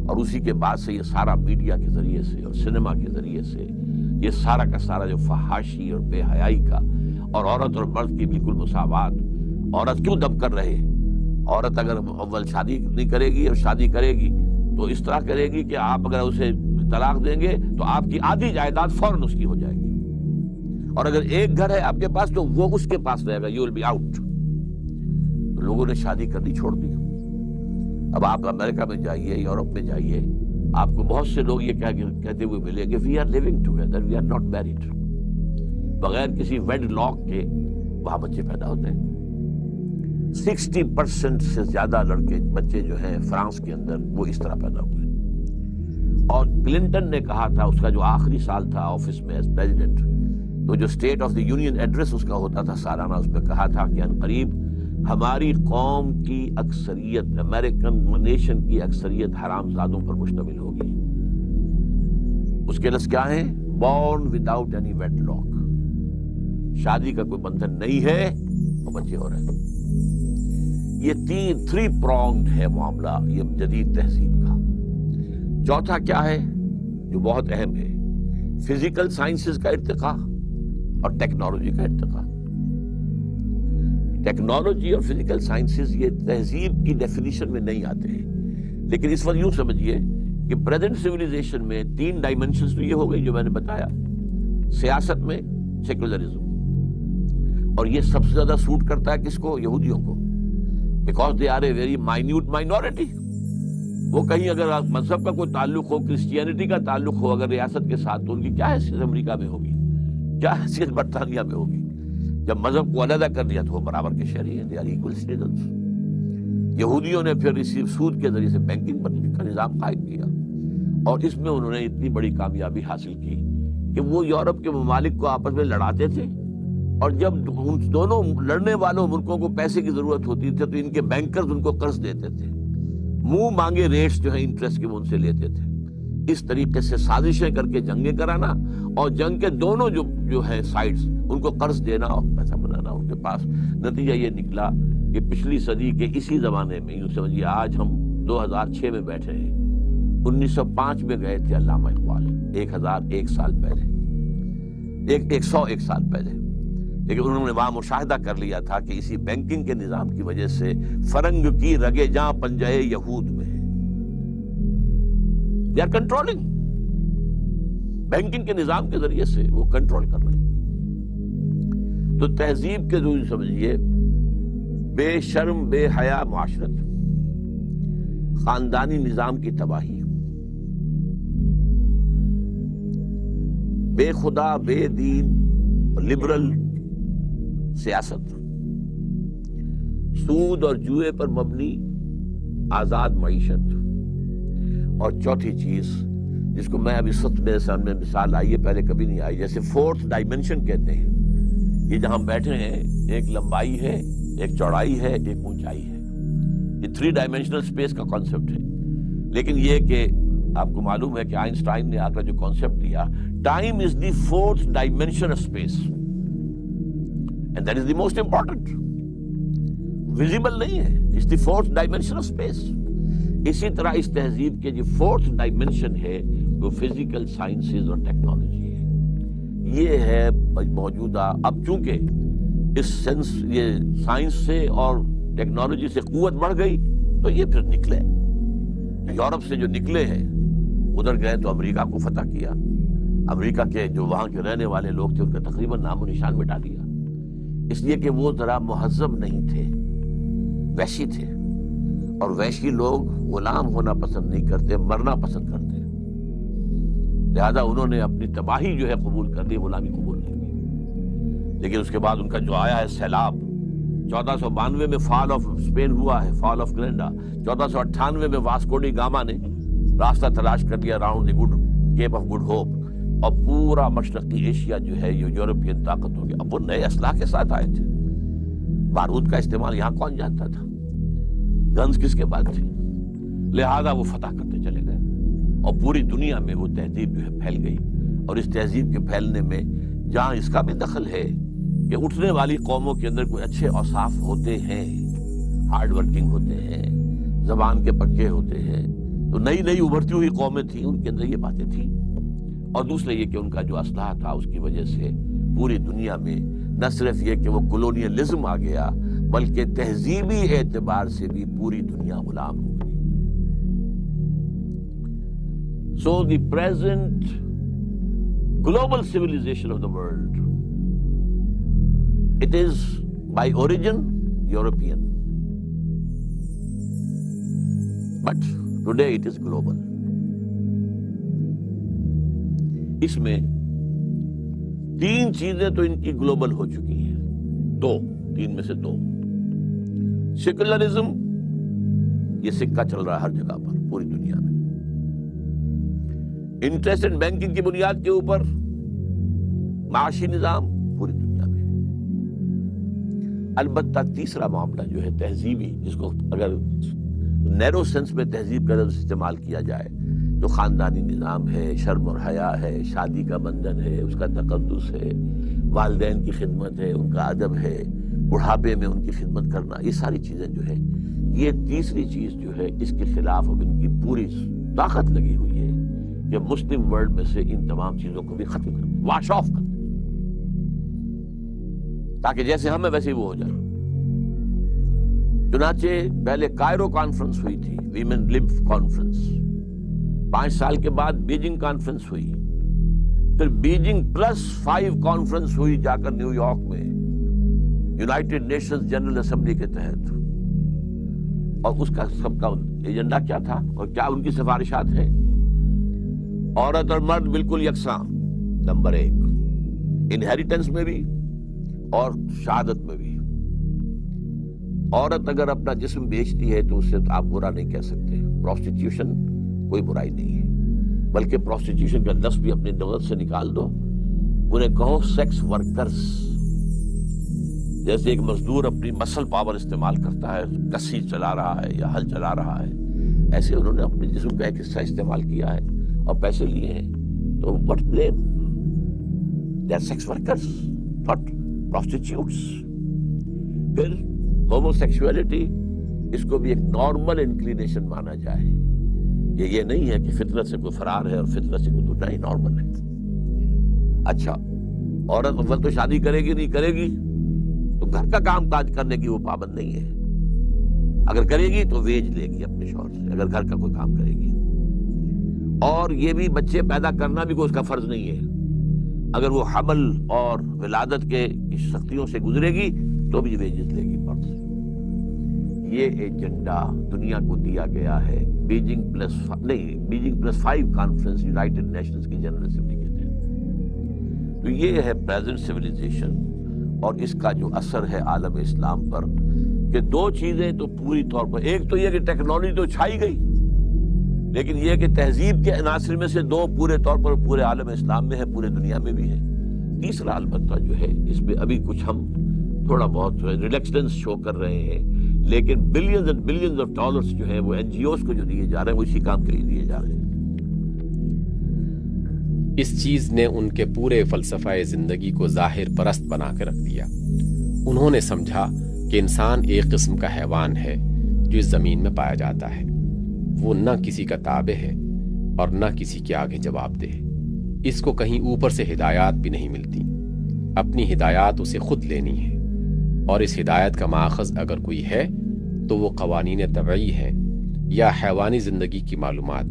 اور اسی کے بعد سے یہ سارا میڈیا کے ذریعے سے اور سینما کے ذریعے سے یہ سارا کا سارا جو فحاشی اور بے حیائی کا، اور عورت اور مرد کی بالکل مساوات. عورت کیوں دب کر رہے؟ عورت اگر اول شادی نہیں کرے گی اور شادی کرے گی تو اس طرح کرے گی کہ آپ اگر اسے طلاق دیں گے تو آپ کی آدھی جائیداد فوراً اس کی ہو جائے گی. اور اگر ایک گھر ہے آپ کے پاس تو وہ اس کے پاس رہے گا. You will be out. تو لوگوں نے شادی کرنی چھوڑ دی. اب آپ امریکہ میں جائیے، یورپ میں جائیے، آپ کو بہت سے لوگ یہ کہتے ہوئے ملیں گے we are living together, we are not married. بغیر کسی ویڈ لاک کے وہاں بچے پیدا ہوتے ہیں. 60% سے زیادہ بچے جو ہیں فرانس کے اندر وہ اس طرح پیدا ہوئے. اور کلنٹن نے کہا تھا، اس کا جو آخری سال تھا آفس میں ایز پریزیڈنٹ، تو جو state of the union address اس کا ہوتا تھا سالانہ، اس میں کہا تھا کہ عنقریب ہماری قوم کی اکثریت، امریکن نیشن کی اکثریت حرام زادوں پر مشتمل ہوگی. اس کے لفظ کیا ہیں؟ Born without any wedlock. شادی کا کوئی بندھن نہیں ہے اور بچے ہو رہے ہیں. یہ 3 پرونگڈ ہے معاملہ یہ جدید تہذیب کا. چوتھا کیا ہے جو بہت اہم ہے؟ فزیکل سائنسز کا ارتقاء اور ٹیکنالوجی کا ارتقاء. ٹیکنالوجی اور فزیکل سائنسز یہ تہذیب کی ڈیفینیشن میں نہیں آتے ہیں، لیکن اس وقت یوں سمجھیے کہ پریزنٹ سیویلائزیشن میں 3 ڈائمنشنز تو یہ ہو گئی جو میں نے بتایا. سیاست میں سیکولرزم، اور یہ سب سے زیادہ سوٹ کرتا ہے کس کو؟ یہودیوں کو. Because they are a very minute minority. وہ کہیں اگر مذہب کا کوئی تعلق ہو، کرسچینٹی کا تعلق ہو اگر ریاست کے ساتھ، تو ان کی کیا حیثیت امریکہ میں ہوگی، کیا حیثیت برطانیہ میں ہوگی؟ جب مذہب کو علیحدہ کر دیا تو وہ برابر کے شہری ہیں. They are equal citizens. یہودیوں نے پھر اسی سود کے ذریعے سے بینکنگ کا نظام قائم کیا، اور اس میں انہوں نے اتنی بڑی کامیابی حاصل کی کہ وہ یورپ کے ممالک کو آپس میں لڑاتے تھے، اور جب ان دونوں لڑنے والوں ملکوں کو پیسے کی ضرورت ہوتی تھی تو ان کے بینکرز ان کو قرض دیتے تھے. منہ مانگے ریٹس جو ہیں انٹرسٹ کے وہ ان سے لیتے تھے. اس طریقے سے سازشیں کر کے جنگیں کرانا، اور جنگ کے دونوں جو ہے سائڈز ان کو قرض دینا اور پیسہ بنانا ان کے پاس. نتیجہ یہ نکلا کہ پچھلی صدی کے اسی زمانے میں، یوں سمجھیے آج ہم 2006 میں بیٹھے ہیں، 1905 میں گئے تھے علامہ اقبال 1001 سال پہلے، 101 سال پہلے. لیکن انہوں نے وہاں مشاہدہ کر لیا تھا کہ اسی بینکنگ کے نظام کی وجہ سے فرنگ کی رگے جاں پنجے یہود میں ہے. They are controlling. بینکنگ کے نظام کے ذریعے سے وہ کنٹرول کر رہے ہیں. تو تہذیب کے جو سمجھیے بے شرم بے حیا معاشرت، خاندانی نظام کی تباہی، بے خدا بے دین لبرل سیاست، سود اور جوئے پر مبنی آزاد معیشت، اور چوتھی چیز جس کو میں ابھی سخت میرے سامنے مثال آئی ہے، پہلے کبھی نہیں آئی، جیسے 4th ڈائمنشن کہتے ہیں. یہ جہاں بیٹھے ہیں ایک لمبائی ہے، ایک چوڑائی ہے، ایک اونچائی ہے. یہ 3 ڈائمنشنل اسپیس کا کانسیپٹ ہے. لیکن یہ کہ آپ کو معلوم ہے کہ آئنسٹائن نے آ کر جو کانسیپٹ دیا، time is the 4th dimension of space, and that is the most important. Visible نہیں ہے، it's the 4th dimension of space. اسی طرح اس تہذیب کے جو 4th ڈائمنشن ہے وہ فزیکل سائنسز اور ٹیکنالوجی ہے. یہ ہے موجودہ. اب چونکہ اس یہ سائنس سے اور ٹیکنالوجی سے قوت بڑھ گئی تو یہ پھر نکلے. یورپ سے جو نکلے ہیں ادھر گئے تو امریکہ کو فتح کیا. امریکہ کے جو وہاں کے رہنے والے لوگ تھے ان کا تقریباً نام و نشان مٹا دیا، اس لیے کہ وہ ذرا مہذب نہیں تھے، وحشی تھے. اور وحشی لوگ غلام ہونا پسند نہیں کرتے، مرنا پسند کرتے. لہذا انہوں نے اپنی تباہی جو ہے قبول کر لی، غلامی قبول نہیں کی۔ لیکن اس کے بعد ان کا جو آیا ہے سیلاب، 1492 میں فال آف اسپین ہوا ہے، فال آف گرینڈا، 1498 میں واسکو ڈی گاما نے راستہ تلاش کر لیا round the good Cape of Good Hope, اور پورا مشرقی ایشیا جو ہے یہ یورپین طاقت ہو گیا۔ اب وہ نئے اسلحہ کے ساتھ آئے تھے، بارود کا استعمال یہاں کون جانتا تھا، گنز کس کے بعد تھی، لہذا وہ فتح کرتے چلے گئے، اور پوری دنیا میں وہ تہذیب جو ہے پھیل گئی۔ اور اس تہذیب کے پھیلنے میں جہاں اس کا بھی دخل ہے کہ اٹھنے والی قوموں کے اندر کوئی اچھے اوصاف ہوتے ہیں، ہارڈ ورکنگ ہوتے ہیں، زبان کے پکے ہوتے ہیں، تو نئی نئی ابھرتی ہوئی قومیں تھیں، ان کے اندر یہ باتیں تھیں۔ اور دوسرا یہ کہ ان کا جو اسلحہ تھا اس کی وجہ سے پوری دنیا میں نہ صرف یہ کہ وہ کولونیلزم آ گیا، بلکہ تہذیبی اعتبار سے بھی پوری دنیا غلام ہو گئی۔ So the present global civilization of the world, it is by origin European, but today it is global. اس میں تین چیزیں تو ان کی گلوبل ہو چکی ہیں، تین میں سے دو۔ سیکولرزم، یہ سکہ چل رہا ہے ہر جگہ پر پوری دنیا میں، انٹرسٹ اینڈ بینکنگ کی بنیاد کے اوپر معاشی نظام پوری دنیا میں۔ البتہ تیسرا معاملہ جو ہے تہذیبی، جس کو اگر نیرو سینس میں تہذیب کا لفظ استعمال کیا جائے تو خاندانی نظام ہے، شرم اور حیا ہے، شادی کا بندھن ہے، اس کا تقدس ہے، والدین کی خدمت ہے، ان کا ادب ہے، بڑھاپے میں ان کی خدمت کرنا، یہ ساری چیزیں جو ہے، یہ تیسری چیز جو ہے اس کے خلاف اب ان کی پوری طاقت لگی ہوئی ہے کہ مسلم ورلڈ میں سے ان تمام چیزوں کو بھی ختم کر دیں، واش آف کر دیں، تاکہ جیسے ہم ہیں ویسے ہی وہ ہو جائے۔ چنانچہ پہلے کائرو کانفرنس ہوئی تھی، ویمن لب کانفرنس، 5 سال کے بعد بیجنگ کانفرنس ہوئی، پھر بیجنگ +5 کانفرنس ہوئی جا کر نیو یارک میں یونائٹڈ نیشنز جنرل اسمبلی کے تحت، اور اس کا سب کا ایجنڈا کیا تھا اور کیا ان کی سفارشات ہیں؟ عورت اور مرد بالکل یکساں، نمبر 1 انہیریٹنس میں بھی اور شہادت میں بھی۔ عورت اگر اپنا جسم بیچتی ہے تو اس سے آپ برا نہیں کہہ سکتے، پروسٹیٹیوشن کوئی برائی نہیں ہے، بلکہ پروسٹیٹیوشن کا لفظ بھی اپنے لغت سے نکال دو، انہیں کہو سیکس ورکرز۔ جیسے ایک مزدور اپنی مسل پاور استعمال کرتا ہے، کسی چلا رہا ہے یا ہل چلا رہا ہے، ایسے انہوں نے اپنے جسم کا ایک حصہ استعمال کیا ہے اور پیسے لیے ہیں، تو what blame? They are sex workers, not prostitutes۔ پھر ہومو سیکشولیٹی، اس کو بھی ایک نارمل انکلینیشن مانا جائے، یہ نہیں ہے کہ فطرت سے کوئی فرار ہے اور فطرت سے کوئی نہیں، نارمل ہے۔ اچھا، عورت اول تو شادی کرے گی نہیں کرے گی تو گھر کا کام کاج کرنے کی وہ پابند نہیں ہے، اگر کرے گی تو ویج لے گی اپنے شوہر سے، اگر گھر کا کوئی کام کرے گی۔ اور یہ بھی بچے پیدا کرنا بھی کوئی اس کا فرض نہیں ہے، اگر وہ حمل اور ولادت کے سختیوں سے گزرے گی تو بھی ویجز لے گی فرض سے۔ یہ ایجنڈا دنیا کو دیا گیا ہے بیجنگ +5 کانفرنس یونائٹڈ نیشنز کی جنرل اسمبلی کے تحت۔ تو یہ ہے پریزنٹ سویلائزیشن، اور اس کا جو اثر ہے عالم اسلام پر کہ دو چیزیں تو پوری طور پر، ایک تو یہ کہ ٹیکنالوجی تو چھائی گئی، لیکن یہ کہ تہذیب کے عناصر میں سے دو پورے طور پر پورے عالم اسلام میں ہے، پورے دنیا میں بھی ہے۔ تیسرا البتہ جو ہے اس میں ابھی کچھ ہم تھوڑا بہت ریلیکسنس شو کر رہے ہیں، لیکن billions and billions of dollars جو ہیں وہ NGOs کو جو دیے جا رہے ہیں وہ اسی کام کے لیے دیے جا رہے ہیں۔ اس چیز نے ان کے پورے فلسفہ زندگی کو ظاہر پرست بنا کے رکھ دیا۔ انہوں نے سمجھا کہ انسان ایک قسم کا حیوان ہے جو اس زمین میں پایا جاتا ہے، وہ نہ کسی کا تابع ہے اور نہ کسی کے آگے جواب دہ، اس کو کہیں اوپر سے ہدایات بھی نہیں ملتی، اپنی ہدایات اسے خود لینی ہے، اور اس ہدایت کا ماخذ اگر کوئی ہے تو وہ قوانین طبعی ہیں یا حیوانی زندگی کی معلومات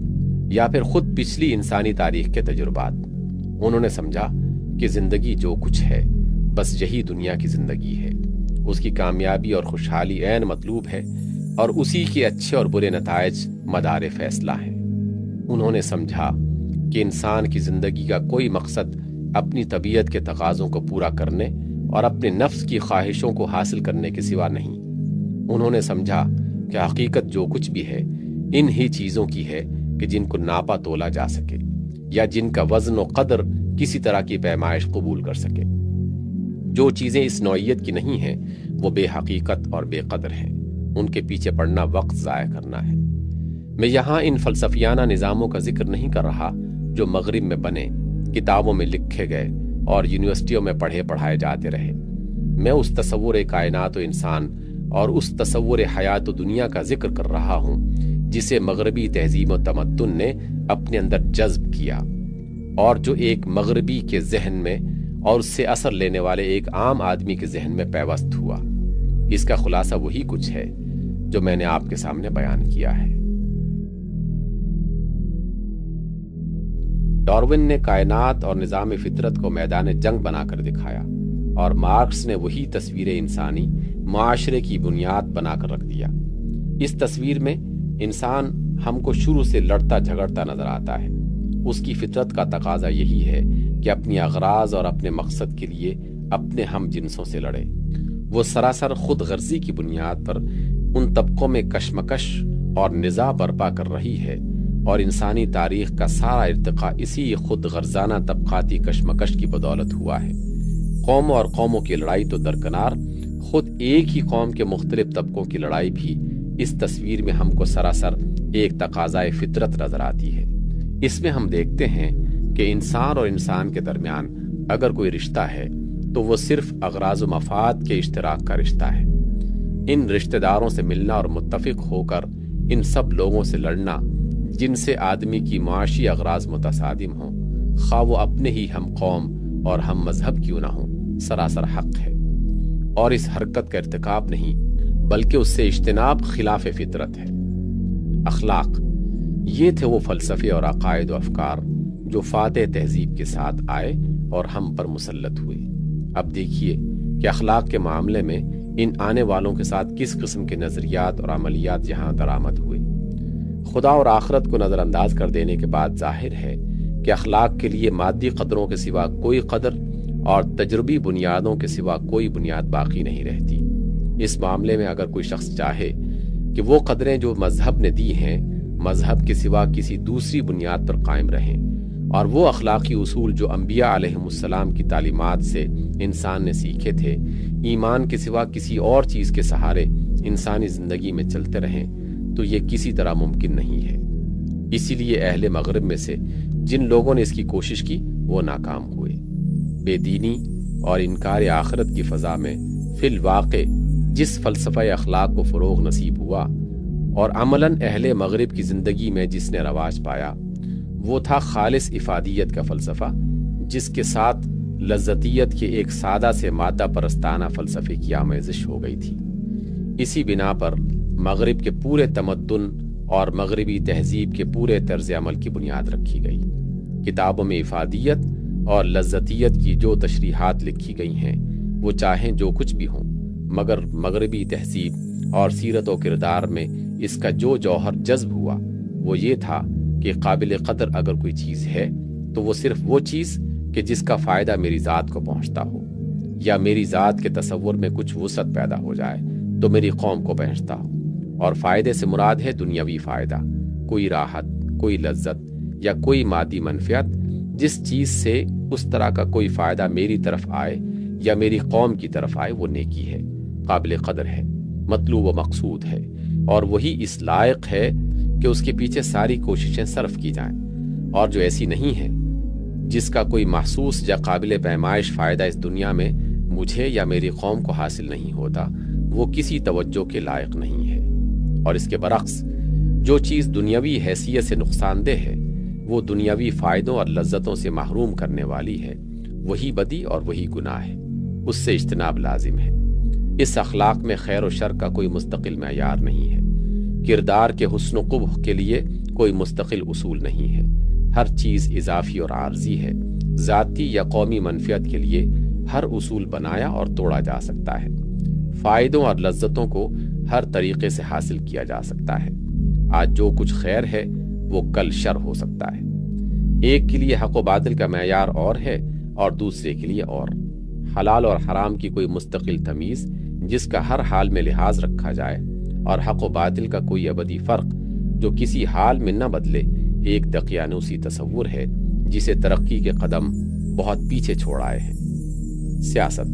یا پھر خود پچھلی انسانی تاریخ کے تجربات۔ انہوں نے سمجھا کہ زندگی جو کچھ ہے بس یہی دنیا کی زندگی ہے، اس کی کامیابی اور خوشحالی عین مطلوب ہے، اور اسی کے اچھے اور برے نتائج مدار فیصلہ ہیں۔ انہوں نے سمجھا کہ انسان کی زندگی کا کوئی مقصد اپنی طبیعت کے تقاضوں کو پورا کرنے اور اپنے نفس کی خواہشوں کو حاصل کرنے کے سوا نہیں۔ انہوں نے سمجھا کہ حقیقت جو کچھ بھی ہے ان ہی چیزوں کی ہے کہ جن کو ناپا تولا جا سکے یا جن کا وزن و قدر کسی طرح کی پیمائش قبول کر سکے۔ جو چیزیں اس نوعیت کی نہیں ہیں وہ بے حقیقت اور بے قدر ہیں، ان کے پیچھے پڑنا وقت ضائع کرنا ہے۔ میں یہاں ان فلسفیانہ نظاموں کا ذکر نہیں کر رہا جو مغرب میں بنے، کتابوں میں لکھے گئے اور یونیورسٹیوں میں پڑھائے جاتے رہے۔ میں اس تصور کائنات و انسان اور اس تصور حیات و دنیا کا ذکر کر رہا ہوں جسے مغربی تہذیب و تمدن نے اپنے اندر جذب کیا، اور جو ایک مغربی کے ذہن میں اور اس سے اثر لینے والے ایک عام آدمی کے ذہن میں پیوست ہوا۔ اس کا خلاصہ وہی کچھ ہے جو میں نے آپ کے سامنے بیان کیا ہے۔ ڈارون نے کائنات اور نظام فطرت کو میدان جنگ بنا کر دکھایا، اور مارکس نے وہی تصویر انسانی معاشرے کی بنیاد بنا کر رکھ دیا۔ اس تصویر میں انسان ہم کو شروع سے لڑتا جھگڑتا نظر آتا ہے۔ اس کی فطرت کا تقاضا یہی ہے کہ اپنی اغراض اور اپنے مقصد کے لیے اپنے ہم جنسوں سے لڑے۔ وہ سراسر خود غرضی کی بنیاد پر ان طبقوں میں کشمکش اور نزاع برپا کر رہی ہے، اور انسانی تاریخ کا سارا ارتقاء اسی خود غرضانہ طبقاتی کشمکش کی بدولت ہوا ہے۔ قوموں اور قوموں کی لڑائی تو درکنار، خود ایک ہی قوم کے مختلف طبقوں کی لڑائی بھی اس تصویر میں ہم کو سراسر ایک تقاضائے فطرت نظر آتی ہے۔ اس میں ہم دیکھتے ہیں کہ انسان اور انسان کے درمیان اگر کوئی رشتہ ہے تو وہ صرف اغراض و مفاد کے اشتراک کا رشتہ ہے۔ ان رشتہ داروں سے ملنا اور متفق ہو کر ان سب لوگوں سے لڑنا جن سے آدمی کی معاشی اغراض متصادم ہوں، خواہ وہ اپنے ہی ہم قوم اور ہم مذہب کیوں نہ ہوں، سراسر حق ہے، اور اس حرکت کا ارتکاب نہیں بلکہ اس سے اجتناب خلاف فطرت ہے۔ اخلاق، یہ تھے وہ فلسفے اور عقائد و افکار جو فاتح تہذیب کے ساتھ آئے اور ہم پر مسلط ہوئے۔ اب دیکھیے کہ اخلاق کے معاملے میں ان آنے والوں کے ساتھ کس قسم کے نظریات اور عملیات یہاں درآمد ہوئے۔ خدا اور آخرت کو نظر انداز کر دینے کے بعد ظاہر ہے کہ اخلاق کے لیے مادی قدروں کے سوا کوئی قدر اور تجربی بنیادوں کے سوا کوئی بنیاد باقی نہیں رہتی۔ اس معاملے میں اگر کوئی شخص چاہے کہ وہ قدریں جو مذہب نے دی ہیں مذہب کے سوا کسی دوسری بنیاد پر قائم رہیں، اور وہ اخلاقی اصول جو انبیاء علیہم السلام کی تعلیمات سے انسان نے سیکھے تھے ایمان کے سوا کسی اور چیز کے سہارے انسانی زندگی میں چلتے رہیں، تو یہ کسی طرح ممکن نہیں ہے۔ اسی لیے اہل مغرب میں سے جن لوگوں نے اس کی کوشش کی وہ ناکام ہوئے۔ بے دینی اور انکار آخرت کی فضا میں فی الواقع جس فلسفہ اخلاق کو فروغ نصیب ہوا اور عملاً اہل مغرب کی زندگی میں جس نے رواج پایا، وہ تھا خالص افادیت کا فلسفہ، جس کے ساتھ لذتیت کے ایک سادہ سے مادہ پرستانہ فلسفے کی آمیزش ہو گئی تھی۔ اسی بنا پر مغرب کے پورے تمدن اور مغربی تہذیب کے پورے طرز عمل کی بنیاد رکھی گئی۔ کتابوں میں افادیت اور لذتیت کی جو تشریحات لکھی گئی ہیں وہ چاہیں جو کچھ بھی ہوں، مگر مغربی تہذیب اور سیرت و کردار میں اس کا جو جوہر جذب ہوا وہ یہ تھا کہ قابل قدر اگر کوئی چیز ہے تو وہ صرف وہ چیز کہ جس کا فائدہ میری ذات کو پہنچتا ہو، یا میری ذات کے تصور میں کچھ وسعت پیدا ہو جائے تو میری قوم کو پہنچتا ہو۔ اور فائدے سے مراد ہے دنیاوی فائدہ، کوئی راحت، کوئی لذت یا کوئی مادی منفعت، جس چیز سے اس طرح کا کوئی فائدہ میری طرف آئے یا میری قوم کی طرف آئے وہ نیکی ہے، قابل قدر ہے، مطلوب و مقصود ہے، اور وہی اس لائق ہے کہ اس کے پیچھے ساری کوششیں صرف کی جائیں۔ اور جو ایسی نہیں ہے جس کا کوئی محسوس یا قابل پیمائش فائدہ اس دنیا میں مجھے یا میری قوم کو حاصل نہیں ہوتا، وہ کسی توجہ کے لائق نہیں ہے۔ اور اس کے برعکس جو چیز دنیاوی حیثیت سے نقصان دہ ہے، وہ دنیاوی فائدوں اور لذتوں سے محروم کرنے والی ہے، وہی بدی اور وہی گناہ ہے، اس سے اجتناب لازم ہے۔ اس اخلاق میں خیر و شر کا کوئی مستقل معیار نہیں ہے، کردار کے حسن و قبح کے لیے کوئی مستقل اصول نہیں ہے، ہر چیز اضافی اور عارضی ہے، ذاتی یا قومی منفعت کے لیے ہر اصول بنایا اور توڑا جا سکتا ہے، فائدوں اور لذتوں کو ہر طریقے سے حاصل کیا جا سکتا ہے، آج جو کچھ خیر ہے وہ کل شر ہو سکتا ہے۔ ایک کے لیے حق و باطل کا معیار اور ہے اور دوسرے کے لیے اور۔ حلال اور حرام کی کوئی مستقل تمیز جس کا ہر حال میں لحاظ رکھا جائے، اور حق و باطل کا کوئی ابدی فرق جو کسی حال میں نہ بدلے، ایک دقیانوسی تصور ہے جسے ترقی کے قدم بہت پیچھے چھوڑ آئے ہیں۔ سیاست،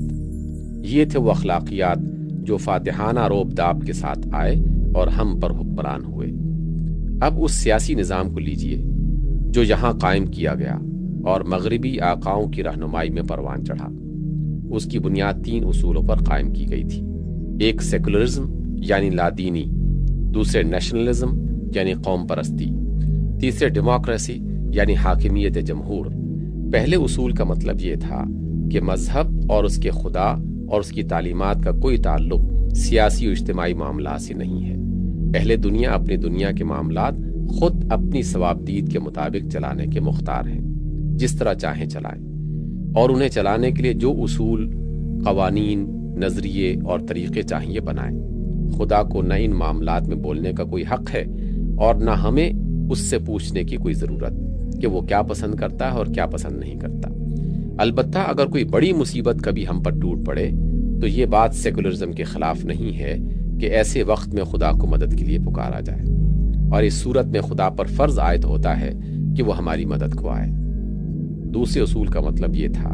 یہ تھے وہ اخلاقیات جو فاتحانہ روب داب کے ساتھ آئے اور ہم پر حکمران ہوئے۔ اب اس سیاسی نظام کو لیجئے جو یہاں قائم کیا گیا اور مغربی آقاؤں کی رہنمائی میں پروان چڑھا۔ اس کی بنیاد 3 اصولوں پر قائم کی گئی تھی۔ ایک سیکولرزم یعنی لادینی، دوسرے نیشنلزم یعنی قوم پرستی، تیسرے ڈیموکریسی یعنی حاکمیت جمہور۔ پہلے اصول کا مطلب یہ تھا کہ مذہب اور اس کے خدا اور اس کی تعلیمات کا کوئی تعلق سیاسی و اجتماعی معاملات سے نہیں ہے۔ اہل دنیا اپنی دنیا کے معاملات خود اپنی ثوابدید کے مطابق چلانے کے مختار ہیں، جس طرح چاہیں چلائیں، اور انہیں چلانے کے لیے جو اصول، قوانین، نظریے اور طریقے چاہیے بنائیں۔ خدا کو نہ ان معاملات میں بولنے کا کوئی حق ہے اور نہ ہمیں اس سے پوچھنے کی کوئی ضرورت کہ وہ کیا پسند کرتا ہے اور کیا پسند نہیں کرتا۔ البتہ اگر کوئی بڑی مصیبت کبھی ہم پر ٹوٹ پڑے تو یہ بات سیکولرزم کے خلاف نہیں ہے کہ ایسے وقت میں خدا کو مدد کے لیے پکارا جائے، اور اس صورت میں خدا پر فرض عائد ہوتا ہے کہ وہ ہماری مدد کو آئے۔ دوسرے اصول کا مطلب یہ تھا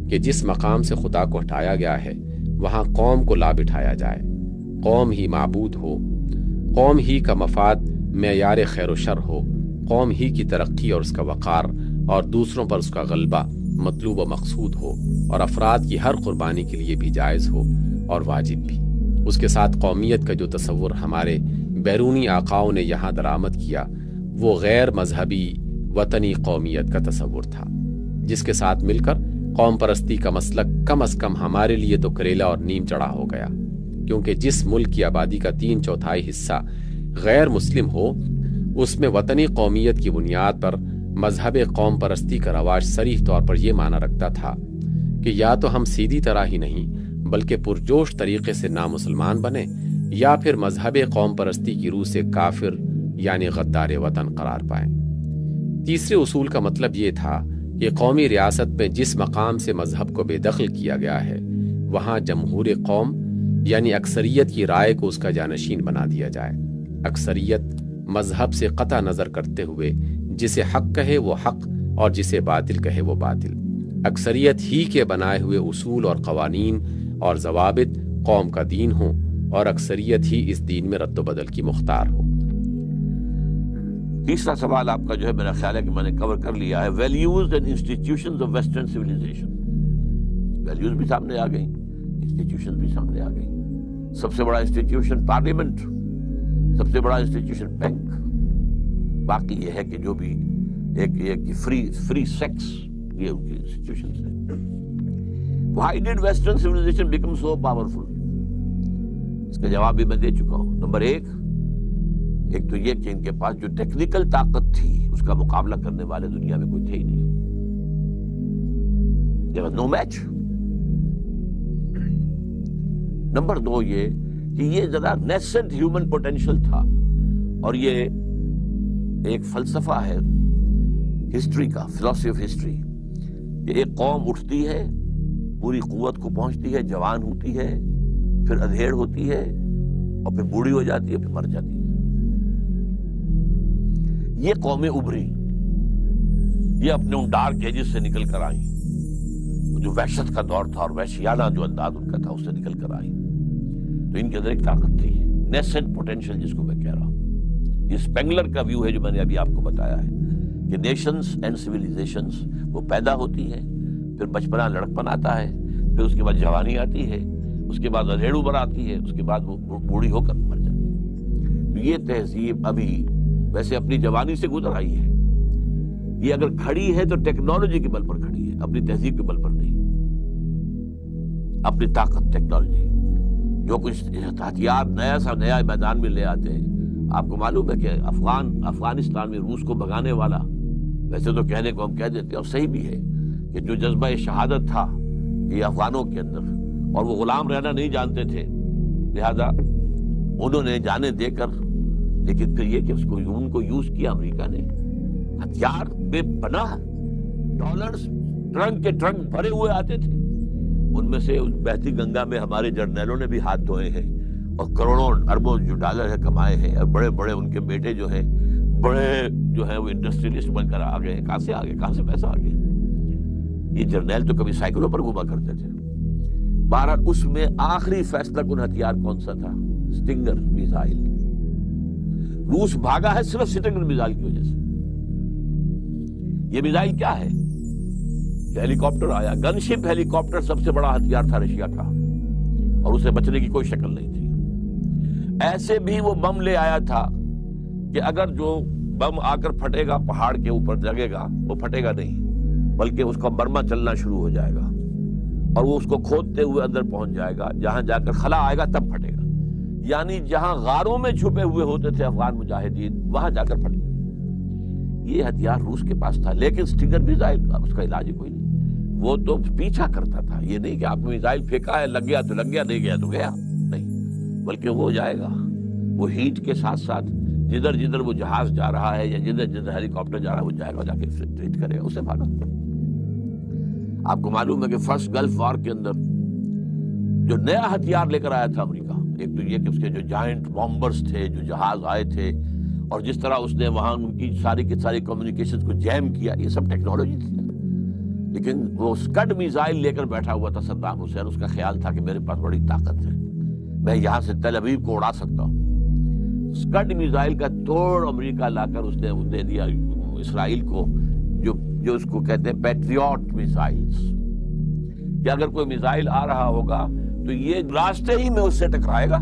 کہ جس مقام سے خدا کو ہٹایا گیا ہے وہاں قوم کو لا بٹھایا جائے، قوم ہی معبود ہو، قوم ہی کا مفاد معیار خیر و شر ہو، قوم ہی کی ترقی اور اس کا وقار اور دوسروں پر اس کا غلبہ مطلوب و مقصود ہو، اور افراد کی ہر قربانی کے لیے بھی جائز ہو اور واجب بھی۔ اس کے ساتھ قومیت کا جو تصور ہمارے بیرونی آقاؤں نے یہاں درآمد کیا وہ غیر مذہبی وطنی قومیت کا تصور تھا، جس کے ساتھ مل کر قوم پرستی کا مسلک کم از کم ہمارے لیے تو کریلا اور نیم چڑھا ہو گیا، کیونکہ جس ملک کی آبادی کا 3/4 حصہ غیر مسلم ہو، اس میں وطنی قومیت کی بنیاد پر مذہب قوم پرستی کا رواج صریح طور پر یہ معنی رکھتا تھا کہ یا تو ہم سیدھی طرح ہی نہیں بلکہ پرجوش طریقے سے نامسلمان بنے، یا پھر مذہب قوم پرستی کی روح سے کافر یعنی غدار وطن قرار پائیں۔ تیسرے اصول کا مطلب یہ تھا کہ قومی ریاست میں جس مقام سے مذہب کو بے دخل کیا گیا ہے وہاں جمہور قوم یعنی اکثریت کی رائے کو اس کا جانشین بنا دیا جائے۔ اکثریت مذہب سے قطع نظر کرتے ہوئے جسے حق کہے وہ حق اور جسے باطل کہے وہ باطل۔ اکثریت ہی کے بنائے ہوئے اصول اور قوانین اور ضوابط قوم کا دین ہوں، اور اکثریت ہی اس دین میں رد و بدل کی مختار ہو۔ تیسرا سوال آپ کا جو ہے میرا خیال ہے کہ میں نے کور کر لیا ہے، values and institutions of western civilisation. Values بھی سامنے آ گئی، انسٹیٹیوشنز بھی سامنے آ گئی۔ سب سے بڑا انسٹیٹیوشن پارلیمنٹ، سب سے بڑا انسٹیٹیوشن بینک، باقی یہ ہے کہ جو بھی ایک فری سیکس، یہ ان کی انسٹیٹیوشنز ہیں۔ Why did Western civilization become so powerful؟ اس کا جواب بھی میں دے چکا ہوں۔ نمبر ایک تو یہ کہ ان کے پاس جو ٹیکنیکل طاقت تھی اس کا مقابلہ کرنے والے دنیا میں کوئی تھے ہی نہیں۔ There was no match۔ Number دو یہ کہ یہ ذرا نیسنٹ ہیومن پوٹینشل تھا، اور یہ ایک فلسفہ ہے ہسٹری کا، فلسفی آف ہسٹری، کہ ایک قوم اٹھتی ہے، پوری قوت کو پہنچتی ہے، جوان ہوتی ہے، پھر ادھیڑ ہوتی ہے، اور پھر بوڑھی ہو جاتی ہے، پھر مر جاتی ہے۔ یہ قومیں ابھری، یہ اپنے ان ڈارک ایجز سے نکل کر آئیں، جو وحشت کا دور تھا اور وحشیانہ جو انداز ان کا تھا اس سے نکل کر آئیں۔ تو ان کے اندر ایک طاقت تھی، نیسنٹ پوٹینشل جس کو میں کہہ رہا ہوں۔ یہ اسپینگلر کا ویو ہے جو میں نے ابھی آپ کو بتایا ہے کہ نیشنز اینڈ سویلائزیشنز وہ پیدا ہوتی ہیں، پھر بچپنا لڑکپن آتا ہے، پھر اس کے بعد جوانی آتی ہے، اس کے بعد ادھیڑ ابھر آتی ہے، اس کے بعد وہ بوڑھی ہو کر مر جاتی ہے۔ تو یہ تہذیب ابھی ویسے اپنی جوانی سے گزر آئی ہے، یہ اگر کھڑی ہے تو ٹیکنالوجی کے بل پر کھڑی ہے، اپنی تہذیب کے بل پر نہیں۔ اپنی طاقت ٹیکنالوجی، جو کچھ ہتھیار نیا میدان میں لے آتے ہیں۔ آپ کو معلوم ہے کہ افغانستان میں روس کو بھگانے والا، ویسے تو کہنے کو ہم کہہ دیتے ہیں اور صحیح بھی ہے کہ جو جذبہ شہادت تھا یہ افغانوں کے اندر، اور وہ غلام رہنا نہیں جانتے تھے، لہذا انہوں نے جانیں دے کر، لیکن پھر یہ کہ ان کو یوز کیا امریکہ نے، ہتھیار بے پناہ ڈالرز ٹرنک کے ٹرنک بھرے ہوئے آتے تھے. ان میں سے اس بہتی گنگا میں ہمارے جرنیلوں نے بھی ہاتھ دھوئے ہیں اور کروڑوں اربوں جو ڈالر ہے کمائے ہیں, اور بڑے بڑے ان کے بیٹے جو ہیں بڑے جو ہے وہ انڈسٹریلسٹ بن کر آ گئے ہیں. کہاں سے آ گئے, کہاں سے پیسہ آ گیا؟ یہ جرنیل تو کبھی سائیکلوں پر گھوما کرتے تھے. بہرحال اس میں آخری فیصلہ کن ہتھیار کون سا تھا؟ Stinger missile. روس بھاگا ہے صرف سٹنگر میزائل کی وجہ سے. یہ میزائل کیا ہے؟ ہیلی کاپٹر آیا, گن شپ ہیلی کاپٹر سب سے بڑا ہتھیار تھا رشیا کا, اور اسے بچنے کی کوئی شکل نہیں تھی. ایسے بھی وہ بم لے آیا تھا کہ اگر جو بم آ کر پھٹے گا پہاڑ کے اوپر لگے گا, وہ پھٹے گا نہیں بلکہ اس کا برما چلنا شروع ہو جائے گا, اور وہ اس کو کھودتے ہوئے اندر پہنچ جائے گا. جہاں جا کر خلا آئے گا تب پھٹے گا. یعنی جہاں غاروں میں چھپے ہوئے ہوتے تھے افغان مجاہدین, وہاں جا کر پھٹے. یہ ہتھیار روس کے پاس تھا, لیکن سٹنگر میزائل اس کا علاج کوئی نہیں. وہ تو پیچھا کرتا تھا. یہ نہیں کہ آپ نے میزائل پھینکا ہے, لگ گیا تو لگ گیا, نہیں گیا تو گیا, نہیں, بلکہ وہ جائے گا. وہ ہیٹ کے ساتھ ساتھ جدھر جدھر وہ جہاز جا رہا ہے یا جدھر جدھر ہیلی کاپٹر جا رہا ہے وہ جائے گا, جا کے ٹریٹ کرے گا, اسے بھاگا. آپ کو معلوم ہے کہ فرسٹ گلف وار کے اندر جو نیا ہتھیار لے کر آیا تھا امریکہ, ایک تو یہ کہ اس کے جو جائنٹ بامبرز تھے, جو جہاز آئے تھے, اور جس طرح اس نے وہاں ان کی ساری کی ساری کمیونیکیشن کو جیم کیا, یہ سب ٹیکنالوجی تھی. لیکن وہ اسکڈ میزائل لے کر بیٹھا ہوا تھا صدام حسین. اس کا خیال تھا کہ میرے پاس بڑی طاقت ہے, میں یہاں سے تل ابیب کو اڑا سکتا ہوں. اسکڈ میزائل کا توڑ امریکہ لا کر اس نے دے دیا اسرائیل کو, جو اس کو کہتے ہیں پیٹریوٹ میزائلز, کہ اگر کوئی میزائل آ رہا ہوگا تو یہ راستے ہی میں اس سے ٹکرائے گا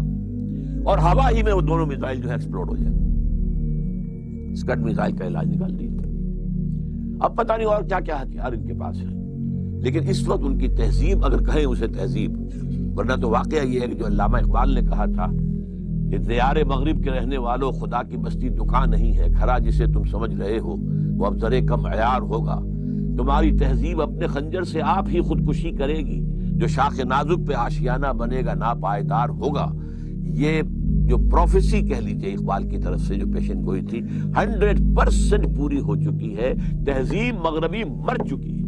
اور ہوا ہی میں وہ دونوں میزائل جو ہے ایکسپلوڈ ہو جائے. اسکڈ میزائل کا علاج نکال دیا. اب پتہ نہیں اور کیا کیا ہتھیار ان کے پاس ہے, لیکن اس وقت ان کی تہذیب, اگر کہیں اسے تہذیب, ورنہ تو واقعہ یہ ہے کہ جو علامہ اقبال نے کہا تھا کہ دیار مغرب کے رہنے والوں, خدا کی بستی دکان نہیں ہے, کھرا جسے تم سمجھ رہے ہو وہ اب ذرے کم عیار ہوگا. تمہاری تہذیب اپنے خنجر سے آپ ہی خودکشی کرے گی, جو شاخ نازک پہ آشیانہ بنے گا ناپائیدار ہوگا. یہ جو پروفیسی کہہ لیجئے اقبال کی طرف سے جو پیشن گوئی تھی 100% پوری ہو چکی ہے. تہذیب مغربی مر چکی ہے.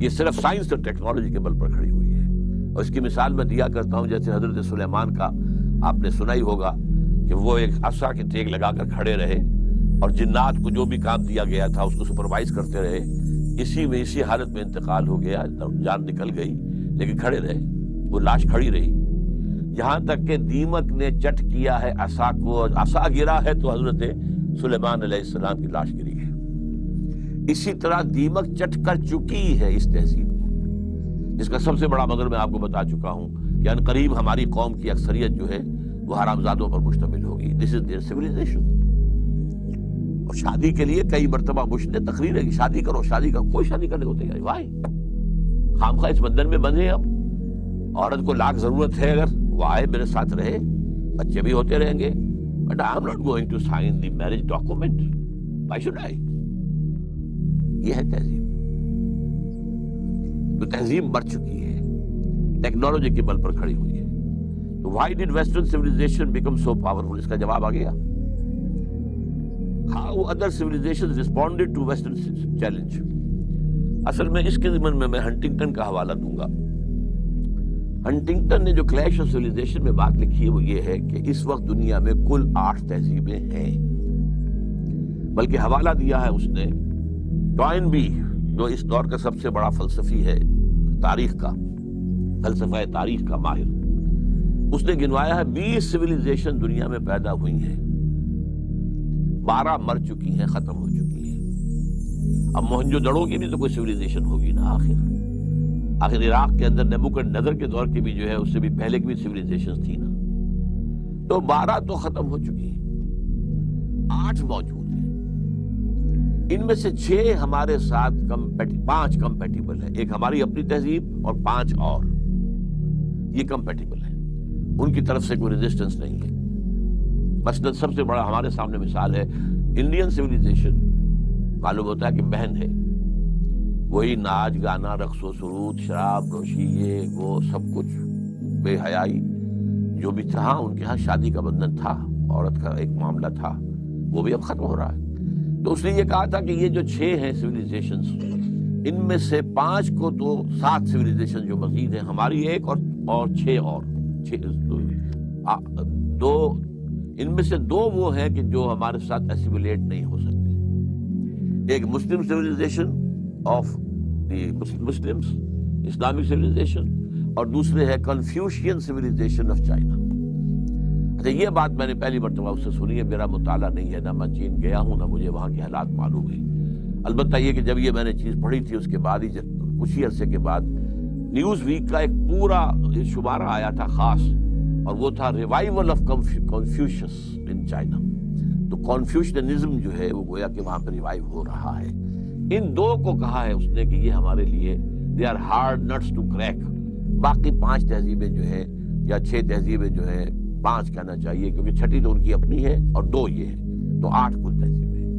یہ صرف سائنس اور ٹیکنالوجی کے بل پر کھڑی ہوئی ہے. اور اس کی مثال میں دیا کرتا ہوں, جیسے حضرت سلیمان کا آپ نے سنا ہی ہوگا کہ وہ ایک عصا کی ٹیک لگا کر کھڑے رہے اور جنات کو جو بھی کام دیا گیا تھا اس کو سپروائز کرتے رہے. اسی حالت میں انتقال ہو گیا, جان نکل گئی, لیکن کھڑے رہے, وہ لاش کھڑی رہی, یہاں تک کہ دیمک نے چٹ کیا ہے عصا کو, عصا گرا ہے تو حضرت سلیمان علیہ السلام کی لاش گری ہے. اسی طرح دیمک چٹ کر چکی ہے اس تہذیب کو, جس کا سب سے بڑا مگر میں آپ کو بتا چکا ہوں کہ ان قریب ہماری قوم کی اکثریت جو ہے وہ حرامزادوں پر مشتمل ہوگی. دس از دیئر سیویلائزیشن. اور شادی کے لیے کئی مرتبہ بش نے تقریر ہے کہ شادی کرو, شادی کرو, کوئی شادی کرنے کو تیار. وائی خامخواہ اس بندھن میں بندھے. اب عورت کو لاکھ ضرورت ہے, اگر وہ آئے میرے ساتھ رہے, بچے بھی ہوتے رہیں گے, but I am not going to sign the marriage document, why should I. یہ ہے تہذیب. تو تہذیب مر چکی ہے, ٹیکنالوجی کے بل پر کھڑی ہوئی ہے. تو why did western civilization become so powerful? اس کا جواب آ گیا. How other civilization responded to western challenge. اصل میں اس کے ضمن میں ہنٹنگٹن کا حوالہ دوں گا. ہنٹنگٹن نے جو کلیش آف سیویلائزیشن میں بات لکھی ہے وہ یہ ہے کہ اس وقت دنیا میں کل 8 تہذیبیں ہیں. بلکہ حوالہ دیا ہے اس نے ٹوائن بی, جو اس دور کا سب سے بڑا فلسفی ہے, تاریخ کا, فلسفہ تاریخ کا ماہر. اس نے گنوایا ہے 20 سیویلائزیشن دنیا میں پیدا ہوئی ہیں, 12 مر چکی ہیں, ختم ہو چکی ہیں. اب موہنجو دڑو کی بھی تو کوئی سیویلائزیشن ہوگی نا. آخر عراق کے اندر نبوکڈنیزر کے دور کی بھی جو ہے اس سے بھی پہلے کی بھی سیویلائزیشن تھی نا. تو 12 تو ختم ہو چکی ہیں, 8 موجود ہیں. ان میں سے 6 ہمارے ساتھ 5 کمپیٹیبل ہے. ایک ہماری اپنی تہذیب اور 5 اور, یہ کمپیٹیبل ہے. ان کی طرف سے کوئی ریزسٹنس نہیں ہے. مثلا سب سے بڑا ہمارے سامنے مثال ہے انڈین سیویلائزیشن. معلوم ہوتا ہے کہ بہن ہے, وہی ناچ گانا, رقص و سرود, شراب نوشی, یہ وہ سب کچھ, بے حیائی جو بھی تھا. ان کے ہاں شادی کا بندھن تھا, عورت کا ایک معاملہ تھا, وہ بھی اب ختم ہو رہا ہے. تو اس نے یہ کہا تھا کہ یہ جو 6 ہیں سویلائزیشنز، ان میں سے 5 کو تو 7 سویلائزیشن جو مزید ہیں، ہماری ایک اور 6 اور 2 ان میں سے 2 وہ ہیں کہ جو ہمارے ساتھ ایسیمولیٹ نہیں ہو سکتے. ایک Muslim civilization of the Muslims, Islamic civilization, اور دوسرے ہے کنفیوشین سویلائزیشن آف چائنا. اچھا، یہ بات میں نے پہلی مرتبہ اس سے سنی ہے. میرا مطالعہ نہیں ہے، نہ میں چین گیا ہوں، نہ مجھے وہاں کے حالات معلوم ہیں. البتہ یہ کہ جب یہ میں نے چیز پڑھی تھی، اس کے بعد ہی کچھ ہی عرصے کے بعد نیوز ویک کا ایک پورا شمارہ آیا تھا خاص، اور وہ تھا revival of Confucius in China. تو کنفیوشنزم جو ہے وہ گویا کہ وہاں پہ ریوائیو ہو رہا ہے. ان 2 کو کہا ہے اس نے کہ یہ ہمارے لیے they are hard nuts to crack. باقی 5 تہذیبیں جو ہیں یا 6 تہذیبیں جو ہیں، 5 کہنا چاہیے کیونکہ 6ٹھی تو ان کی اپنی ہے اور 2 یہ ہے، تو 8 کل تہذیبیں ہیں.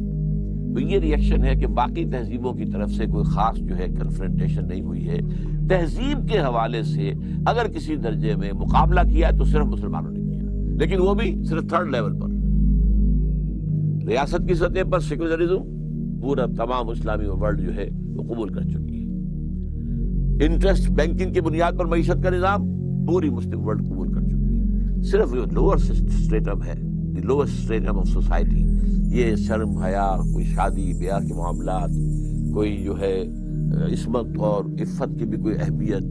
تو یہ ریئیکشن ہے کہ باقی تہذیبوں کی طرف سے کوئی خاص جو ہے کنفرنٹیشن نہیں ہوئی ہے. تہذیب کے حوالے سے اگر کسی درجے میں مقابلہ کیا ہے تو صرف مسلمانوں نے کیا، لیکن وہ بھی صرف 3rd لیول پر. ریاست کی سطح پر سیکولرزم پورا تمام اسلامی ورلڈ جو ہے وہ قبول کر چکی ہے. انٹرسٹ بینکنگ کی بنیاد پر معیشت کا نظام پوری مسلم ورلڈ قبول کر چکی ہے. صرف جو لوور اسٹیٹم ہے، دی لوور اسٹیٹم آف سوسائٹی، یہ شرم حیا، کوئی شادی بیاہ کے معاملات، کوئی جو ہے عصمت اور عفت کی بھی کوئی اہمیت،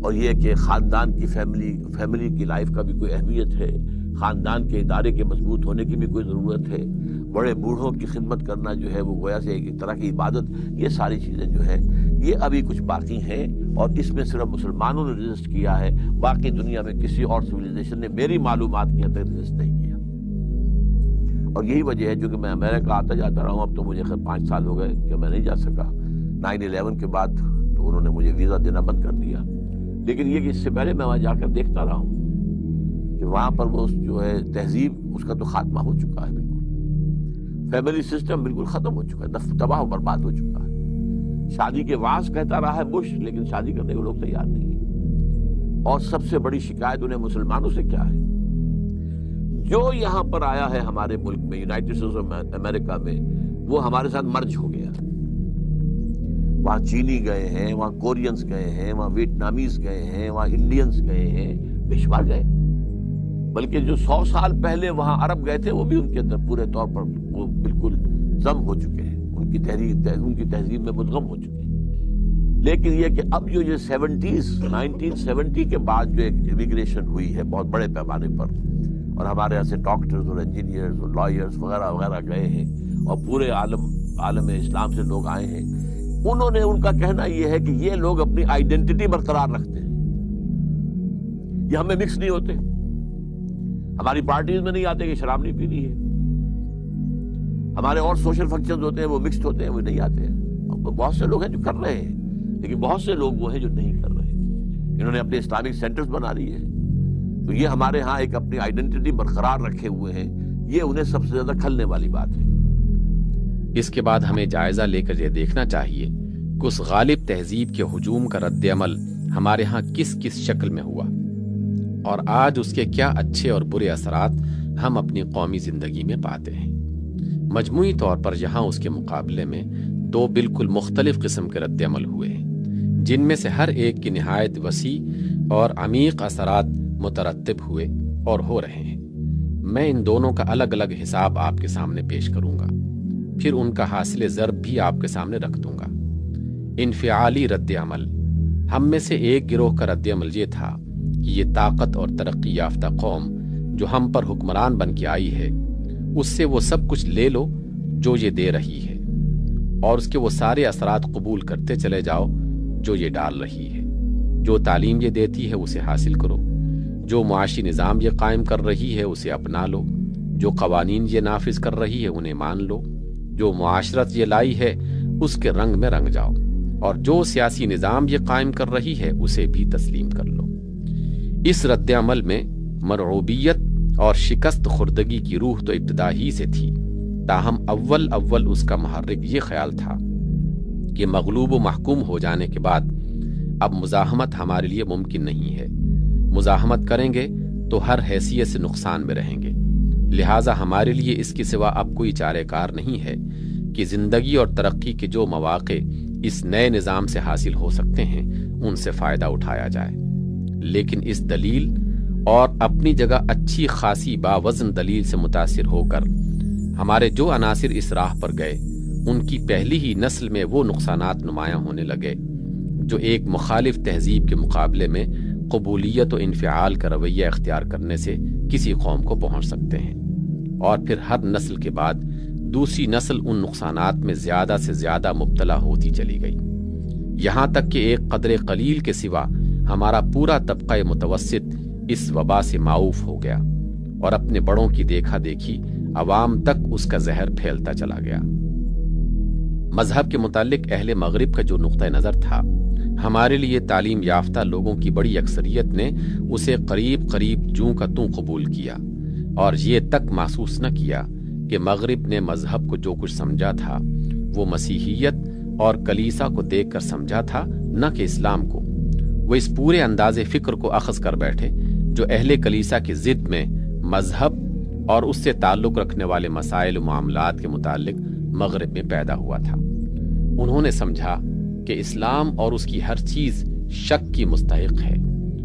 اور یہ کہ خاندان کی فیملی کی لائف کا بھی کوئی اہمیت ہے، خاندان کے ادارے کے مضبوط ہونے کی بھی کوئی ضرورت ہے، بڑے بوڑھوں کی خدمت کرنا جو ہے وہ گویا سے ایک طرح کی عبادت. یہ ساری چیزیں جو ہے یہ ابھی کچھ باقی ہیں، اور اس میں صرف مسلمانوں نے رجسٹ کیا ہے. باقی دنیا میں کسی اور سویلائزیشن نے میری معلومات کی حد تک رجسٹ نہیں کیا. اور یہی وجہ ہے جو کہ میں امریکہ آتا جاتا رہا ہوں. اب تو مجھے خیر 5 سال ہو گئے کہ میں نہیں جا سکا. 9/11 کے بعد تو انہوں نے مجھے ویزا دینا بند کر دیا. لیکن یہ کہ اس سے پہلے میں وہاں جا کر دیکھتا رہا ہوں کہ وہاں پر وہ جو ہے تہذیب، اس کا تو خاتمہ ہو چکا ہے. بالکل فیملی سسٹم بالکل ختم ہو چکا ہے، تباہ و برباد ہو چکا ہے. شادی کے واس کہتا رہا ہے بش، لیکن شادی کرنے کو لوگ تیار نہیں ہیں. اور سب سے بڑی شکایت انہیں مسلمانوں سے کیا ہے؟ جو یہاں پر آیا ہے ہمارے ملک میں، یونائٹڈ اسٹیٹس آف امریکہ میں، وہ ہمارے ساتھ مرج ہو گیا. وہاں چینی گئے ہیں، وہاں کورینز گئے ہیں، وہاں ویتنامیز گئے ہیں، وہاں انڈینز گئے ہیں، بے شمار گئے. بلکہ جو 100 سال پہلے وہاں عرب گئے تھے وہ بھی ان کے اندر پورے طور پر وہ بالکل ضم ہو چکے ہیں، ان کی تہذیب میں مدغم ہو چکے ہیں. لیکن یہ کہ اب جو 1970 کے بعد جو ایک امیگریشن ہوئی ہے بہت بڑے پیمانے پر، اور ہمارے یہاں سے ڈاکٹرز اور انجینئرز اور لائرز وغیرہ وغیرہ گئے ہیں، اور پورے عالم اسلام سے لوگ آئے ہیں. ان کا کہنا یہ ہے کہ یہ لوگ اپنی آئیڈینٹی برقرار رکھتے ہیں، یہ ہمیں مکس نہیں ہوتے. ہماری پارٹیز میں نہیں آتے کہ شراب نہیں پینی ہے، ہمارے اور سوشل فنکشنز ہوتے ہیں وہ مکسڈ ہوتے ہیں، وہ نہیں آتے ہیں. بہت سے لوگ ہیں جو کر رہے ہیں، لیکن بہت سے لوگ وہ ہیں جو نہیں کر رہے. انہوں نے اپنے اسلامک سینٹرز بنا لیے ہیں. تو یہ ہمارے ہاں ایک اپنی آئیڈینٹی برقرار رکھے ہوئے ہیں، یہ انہیں سب سے زیادہ کھلنے والی بات ہے. اس کے بعد ہمیں جائزہ لے کر یہ دیکھنا چاہیے کہ اس غالب تہذیب کے ہجوم کا رد عمل ہمارے ہاں کس کس شکل میں ہوا، اور آج اس کے کیا اچھے اور برے اثرات ہم اپنی قومی زندگی میں پاتے ہیں. مجموعی طور پر یہاں اس کے مقابلے میں 2 بالکل مختلف قسم کے رد عمل ہوئے ہیں، جن میں سے ہر ایک کی نہایت وسیع اور عمیق اثرات مترتب ہوئے اور ہو رہے ہیں. میں ان دونوں کا الگ الگ حساب آپ کے سامنے پیش کروں گا، پھر ان کا حاصل ضرب بھی آپ کے سامنے رکھ دوں گا. انفعالی رد عمل. ہم میں سے ایک گروہ کا رد عمل یہ تھا کہ یہ طاقت اور ترقی یافتہ قوم جو ہم پر حکمران بن کے آئی ہے، اس سے وہ سب کچھ لے لو جو یہ دے رہی ہے، اور اس کے وہ سارے اثرات قبول کرتے چلے جاؤ جو یہ ڈال رہی ہے. جو تعلیم یہ دیتی ہے اسے حاصل کرو، جو معاشی نظام یہ قائم کر رہی ہے اسے اپنا لو، جو قوانین یہ نافذ کر رہی ہے انہیں مان لو، جو معاشرت یہ لائی ہے اس کے رنگ میں رنگ جاؤ، اور جو سیاسی نظام یہ قائم کر رہی ہے اسے بھی تسلیم کر لو. اس رد عمل میں مرعوبیت اور شکست خوردگی کی روح تو ابتدا ہی سے تھی، تاہم اول اس کا محرک یہ خیال تھا کہ مغلوب و محکوم ہو جانے کے بعد اب مزاحمت ہمارے لیے ممکن نہیں ہے. مزاحمت کریں گے تو ہر حیثیت سے نقصان میں رہیں گے، لہٰذا ہمارے لیے اس کے سوا اب کوئی چارہ کار نہیں ہے کہ زندگی اور ترقی کے جو مواقع اس نئے نظام سے حاصل ہو سکتے ہیں ان سے فائدہ اٹھایا جائے، لیکن اس دلیل اور اپنی جگہ اچھی خاصی باوزن دلیل سے متاثر ہو کر ہمارے جو عناصر اس راہ پر گئے ان کی پہلی ہی نسل میں وہ نقصانات نمایاں ہونے لگے جو ایک مخالف تہذیب کے مقابلے میں قبولیت و انفعال کا رویہ اختیار کرنے سے کسی قوم کو پہنچ سکتے ہیں، اور پھر ہر نسل کے بعد دوسری نسل ان نقصانات میں زیادہ سے زیادہ مبتلا ہوتی چلی گئی، یہاں تک کہ ایک قدر قلیل کے سوا ہمارا پورا طبقہ متوسط اس وبا سے معاف ہو گیا، اور اپنے بڑوں کی دیکھا دیکھی عوام تک اس کا زہر پھیلتا چلا گیا۔ مذہب کے متعلق اہل مغرب کا جو نقطہ نظر تھا، ہمارے لیے تعلیم یافتہ لوگوں کی بڑی اکثریت نے اسے قریب قریب جوں کا توں قبول کیا، اور یہ تک محسوس نہ کیا کہ مغرب نے مذہب کو جو کچھ سمجھا تھا وہ مسیحیت اور کلیسا کو دیکھ کر سمجھا تھا، نہ کہ اسلام کو۔ وہ اس پورے انداز فکر کو اخذ کر بیٹھے جو اہل کلیسا کی ضد میں مذہب اور اس سے تعلق رکھنے والے مسائل و معاملات کے متعلق مغرب میں پیدا ہوا تھا۔ انہوں نے سمجھا کہ اسلام اور اس کی ہر چیز شک کی مستحق ہے،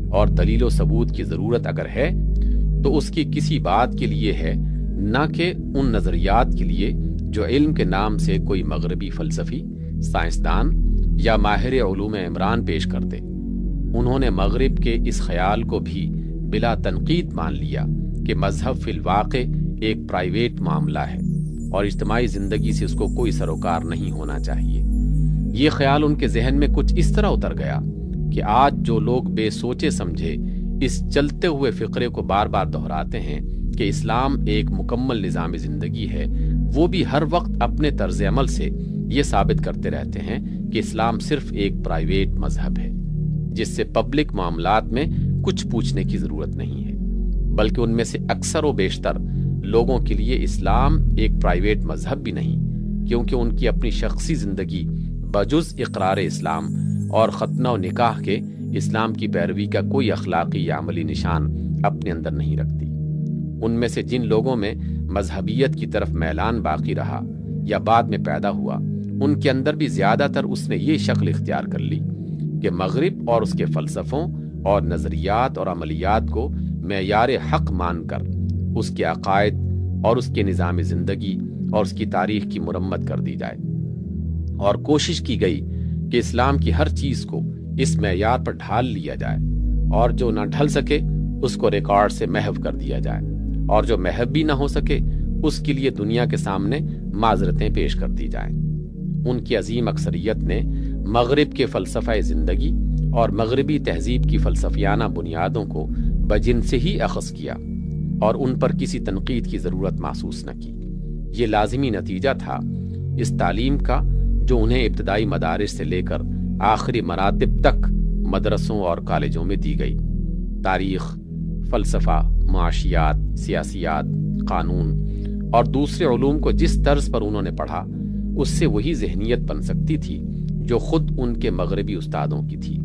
اور دلیل و ثبوت کی ضرورت اگر ہے تو اس کی کسی بات کے لیے ہے، نہ کہ ان نظریات کے لیے جو علم کے نام سے کوئی مغربی فلسفی، سائنسدان یا ماہر علوم عمران پیش کرتے۔ انہوں نے مغرب کے اس خیال کو بھی بلا تنقید مان لیا کہ مذہب فی الواقع ایک پرائیویٹ معاملہ ہے اور اجتماعی زندگی سے اس کو کوئی سروکار نہیں ہونا چاہیے۔ یہ خیال ان کے ذہن میں کچھ اس طرح اتر گیا کہ آج جو لوگ بے سوچے سمجھے اس چلتے ہوئے فقرے کو بار بار دہراتے ہیں کہ اسلام ایک مکمل نظام زندگی ہے، وہ بھی ہر وقت اپنے طرز عمل سے یہ ثابت کرتے رہتے ہیں کہ اسلام صرف ایک پرائیویٹ مذہب ہے جس سے پبلک معاملات میں کچھ پوچھنے کی ضرورت نہیں ہے، بلکہ ان میں سے اکثر و بیشتر لوگوں کے لیے اسلام ایک پرائیویٹ مذہب بھی نہیں، کیونکہ ان کی اپنی شخصی زندگی بجز اقرار اسلام اور ختنہ و نکاح کے اسلام کی پیروی کا کوئی اخلاقی یا عملی نشان اپنے اندر نہیں رکھتی۔ ان میں سے جن لوگوں میں مذہبیت کی طرف میلان باقی رہا یا بعد میں پیدا ہوا، ان کے اندر بھی زیادہ تر اس نے یہ شکل اختیار کر لی کہ مغرب اور اس کے فلسفوں اور نظریات اور عملیات کو معیار حق مان کر اس کے عقائد اور اس کے نظام زندگی اور اس کی تاریخ کی مرمت کر دی جائے، اور کوشش کی گئی کہ اسلام کی ہر چیز کو اس معیار پر ڈھال لیا جائے، اور جو نہ ڈھل سکے اس کو ریکارڈ سے محو کر دیا جائے، اور جو محو بھی نہ ہو سکے اس کے لیے دنیا کے سامنے معذرتیں پیش کر دی جائیں۔ ان کی عظیم اکثریت نے مغرب کے فلسفہ زندگی اور مغربی تہذیب کی فلسفیانہ بنیادوں کو بجن سے ہی اخذ کیا اور ان پر کسی تنقید کی ضرورت محسوس نہ کی۔ یہ لازمی نتیجہ تھا اس تعلیم کا جو انہیں ابتدائی مدارس سے لے کر آخری مراتب تک مدرسوں اور کالجوں میں دی گئی۔ تاریخ، فلسفہ، معاشیات، سیاسیات، قانون اور دوسرے علوم کو جس طرز پر انہوں نے پڑھا اس سے وہی ذہنیت بن سکتی تھی جو خود ان کے مغربی استادوں کی تھی،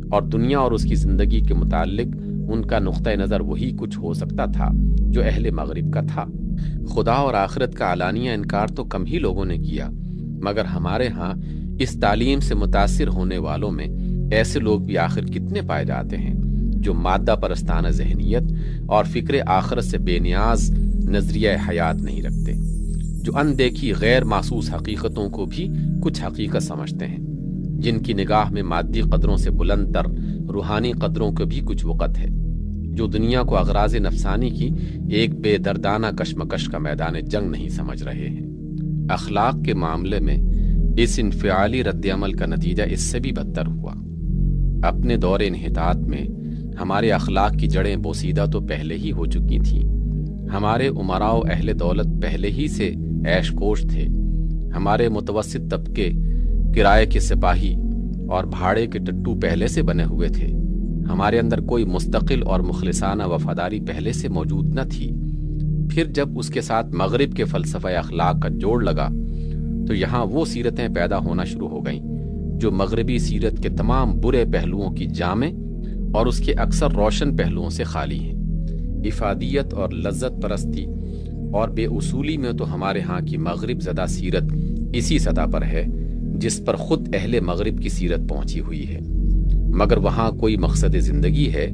اور دنیا اور اس کی زندگی کے متعلق ان کا نقطہ نظر وہی کچھ ہو سکتا تھا جو اہل مغرب کا تھا۔ خدا اور آخرت کا علانیہ انکار تو کم ہی لوگوں نے کیا، مگر ہمارے ہاں اس تعلیم سے متاثر ہونے والوں میں ایسے لوگ بھی آخر کتنے پائے جاتے ہیں جو مادہ پرستانہ ذہنیت اور فکر آخرت سے بے نیاز نظریہ حیات نہیں رکھتے، جو اندیکھی غیر محسوس حقیقتوں کو بھی کچھ حقیقت سمجھتے ہیں، جن کی نگاہ میں مادی قدروں سے بلند تر روحانی قدروں کو بھی کچھ وقت ہے، جو دنیا کو اغراض نفسانی کی ایک بے دردانہ کشمکش کا میدان جنگ نہیں سمجھ رہے ہیں۔ اخلاق کے معاملے میں اس انفعالی رد عمل کا نتیجہ اس سے بھی بدتر ہوا۔ اپنے دور انحطاط میں ہمارے اخلاق کی جڑیں بوسیدہ تو پہلے ہی ہو چکی تھیں، ہمارے امراء و اہل دولت پہلے ہی سے عیش کوش تھے، ہمارے متوسط طبقے کرائے کے سپاہی اور بھاڑے کے ٹٹو پہلے سے بنے ہوئے تھے، ہمارے اندر کوئی مستقل اور مخلصانہ وفاداری پہلے سے موجود نہ تھی۔ پھر جب اس کے ساتھ مغرب کے فلسفہ اخلاق کا جوڑ لگا تو یہاں وہ سیرتیں پیدا ہونا شروع ہو گئیں جو مغربی سیرت کے تمام برے پہلوؤں کی جامع اور اس کے اکثر روشن پہلوؤں سے خالی ہیں۔ افادیت اور لذت پرستی اور بے اصولی میں تو ہمارے ہاں کی مغرب زدہ سیرت اسی سطح پر ہے جس پر خود اہل مغرب کی سیرت پہنچی ہوئی ہے، مگر وہاں کوئی مقصد زندگی ہے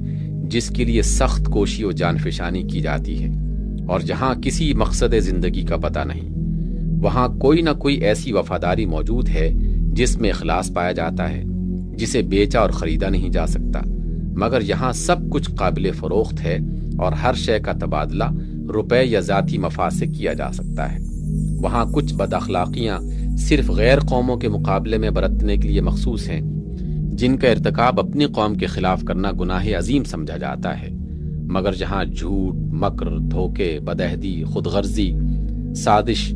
جس کے لیے سخت کوشی و جانفشانی کی جاتی ہے، اور جہاں کسی مقصد زندگی کا پتہ نہیں، وہاں کوئی نہ کوئی ایسی وفاداری موجود ہے جس میں اخلاص پایا جاتا ہے، جسے بیچا اور خریدا نہیں جا سکتا، مگر یہاں سب کچھ قابل فروخت ہے اور ہر شے کا تبادلہ روپے یا ذاتی مفاد سے کیا جا سکتا ہے۔ وہاں کچھ بد اخلاقیاں صرف غیر قوموں کے مقابلے میں برتنے کے لیے مخصوص ہیں، جن کا ارتکاب اپنی قوم کے خلاف کرنا گناہ عظیم سمجھا جاتا ہے، مگر جہاں جھوٹ، مکر، دھوکے، بدعہدی، خود غرضی، سازش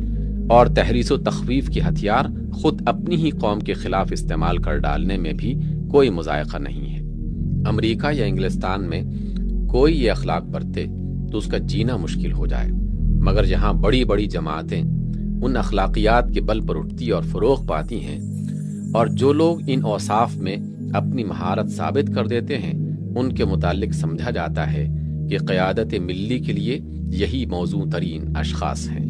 اور تحریص و تخویف کے ہتھیار خود اپنی ہی قوم کے خلاف استعمال کر ڈالنے میں بھی کوئی مذائقہ نہیں ہے۔ امریکہ یا انگلستان میں کوئی یہ اخلاق برتے تو اس کا جینا مشکل ہو جائے، مگر جہاں بڑی بڑی جماعتیں ان اخلاقیات کے بل پر اٹھتی اور فروغ پاتی ہیں، اور جو لوگ ان اوصاف میں اپنی مہارت ثابت کر دیتے ہیں، ان کے متعلق سمجھا جاتا ہے کہ قیادت ملی کے لیے یہی موزوں ترین اشخاص ہیں۔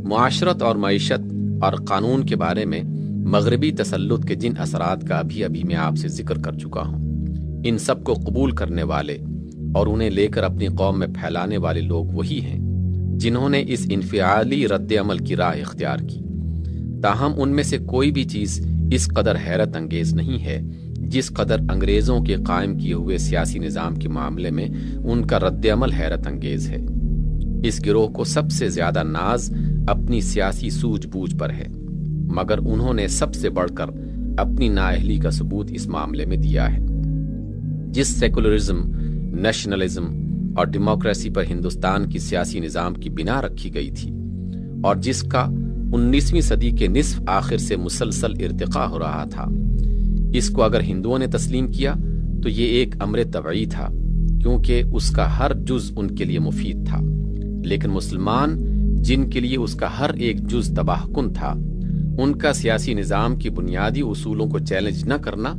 معاشرت اور معیشت اور قانون کے بارے میں مغربی تسلط کے جن اثرات کا ابھی میں آپ سے ذکر کر چکا ہوں، ان سب کو قبول کرنے والے اور انہیں لے کر اپنی قوم میں پھیلانے والے لوگ وہی ہیں جنہوں نے اس انفعالی رد عمل کی راہ اختیار کی۔ تاہم ان میں سے کوئی بھی چیز اس قدر حیرت انگیز نہیں ہے جس قدر انگریزوں کے قائم کیے ہوئے سیاسی نظام کے معاملے میں ان کا رد عمل حیرت انگیز ہے۔ اس گروہ کو سب سے زیادہ ناز اپنی سیاسی سوجھ بوجھ پر ہے، مگر انہوں نے سب سے بڑھ کر اپنی نااہلی کا ثبوت اس معاملے میں دیا ہے۔ جس سیکولرزم، نیشنلزم اور ڈیموکریسی پر ہندوستان کی سیاسی نظام کی بنا رکھی گئی تھی، اور جس کا 19ویں صدی کے نصف آخر سے مسلسل ارتقاء ہو رہا تھا، اس کو اگر ہندوؤں نے تسلیم کیا تو یہ ایک امر طبعی تھا، کیونکہ اس کا ہر جز ان کے لیے مفید تھا، لیکن مسلمان جن کے لیے اس کا ہر ایک جز تباہ کن تھا، ان کا سیاسی نظام کی بنیادی اصولوں کو چیلنج نہ کرنا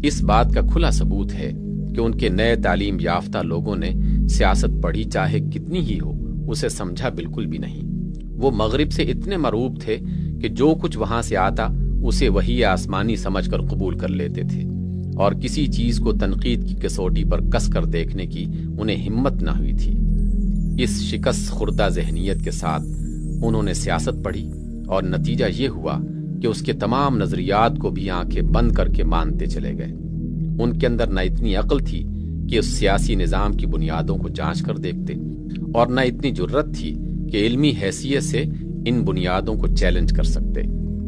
اس بات کا کھلا ثبوت ہے کہ ان کے نئے تعلیم یافتہ لوگوں نے سیاست پڑھی چاہے کتنی ہی ہو، اسے سمجھا بالکل بھی نہیں۔ وہ مغرب سے اتنے مرعوب تھے کہ جو کچھ وہاں سے آتا اسے وحی آسمانی سمجھ کر قبول کر لیتے تھے، اور کسی چیز کو تنقید کی کسوٹی پر کس کر دیکھنے کی انہیں ہمت نہ ہوئی تھی۔ اس شکست خوردہ ذہنیت کے ساتھ انہوں نے سیاست پڑھی، اور نتیجہ یہ ہوا کہ اس کے تمام نظریات کو بھی آنکھیں بند کر کے مانتے چلے گئے۔ ان کے اندر نہ اتنی عقل تھی کہ اس سیاسی نظام کی بنیادوں کو جانچ کر دیکھتے، اور نہ اتنی جرت تھی کہ علمی حیثیت سے ان بنیادوں کو چیلنج کر سکتے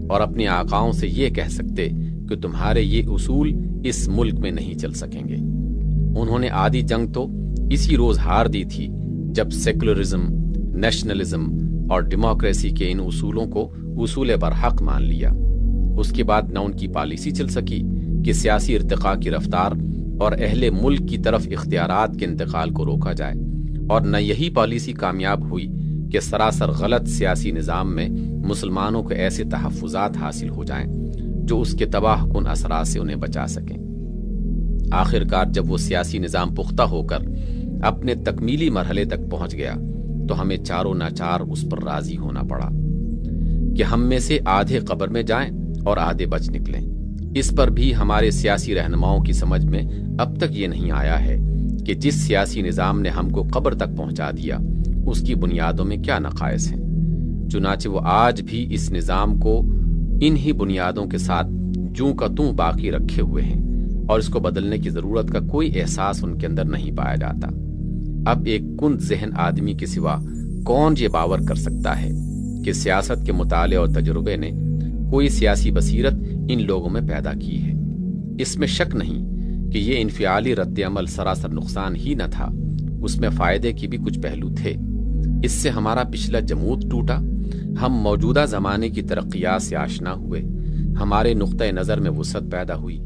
اور اپنے آقاؤں سے یہ کہہ سکتے کہ تمہارے یہ اصول اس ملک میں نہیں چل سکیں گے۔ انہوں نے آدھی جنگ تو اسی روز ہار دی تھی جب سیکولرزم، نیشنلزم اور ڈیموکریسی کے ان اصولوں کو اصول برحق مان لیا۔ اس کے بعد نہ ان کی پالیسی چل سکی کہ سیاسی ارتقاء کی رفتار اور اہل ملک کی طرف اختیارات کے انتقال کو روکا جائے، اور نہ یہی پالیسی کامیاب ہوئی کہ سراسر غلط سیاسی نظام میں مسلمانوں کو ایسے تحفظات حاصل ہو جائیں جو اس کے تباہ کن اثرات سے انہیں بچا سکیں۔ آخر کار جب وہ سیاسی نظام پختہ ہو کر اپنے تکمیلی مرحلے تک پہنچ گیا تو ہمیں چاروں ناچار اس پر راضی ہونا پڑا کہ ہم میں سے آدھے قبر میں جائیں اور آدھے بچ نکلیں۔ اس پر بھی ہمارے سیاسی رہنماؤں کی سمجھ میں اب تک یہ نہیں آیا ہے کہ جس سیاسی نظام نے ہم کو قبر تک پہنچا دیا اس کی بنیادوں میں کیا نقائص ہیں۔ چنانچہ وہ آج بھی اس نظام کو انہی بنیادوں کے ساتھ جوں کا توں باقی رکھے ہوئے ہیں، اور اس کو بدلنے کی ضرورت کا کوئی احساس ان کے اندر نہیں پایا جاتا۔ اب ایک کند ذہن آدمی کے سوا کون یہ باور کر سکتا ہے کہ سیاست کے مطالعے اور تجربے نے کوئی سیاسی بصیرت ان لوگوں میں پیدا کی ہے؟ اس میں شک نہیں کہ یہ انفعالی رد عمل سراسر نقصان ہی نہ تھا، اس میں فائدے کی بھی کچھ پہلو تھے۔ اس سے ہمارا پچھلا جمود ٹوٹا، ہم موجودہ زمانے کی ترقیات سے آشنا ہوئے، ہمارے نقطۂ نظر میں وسعت پیدا ہوئی،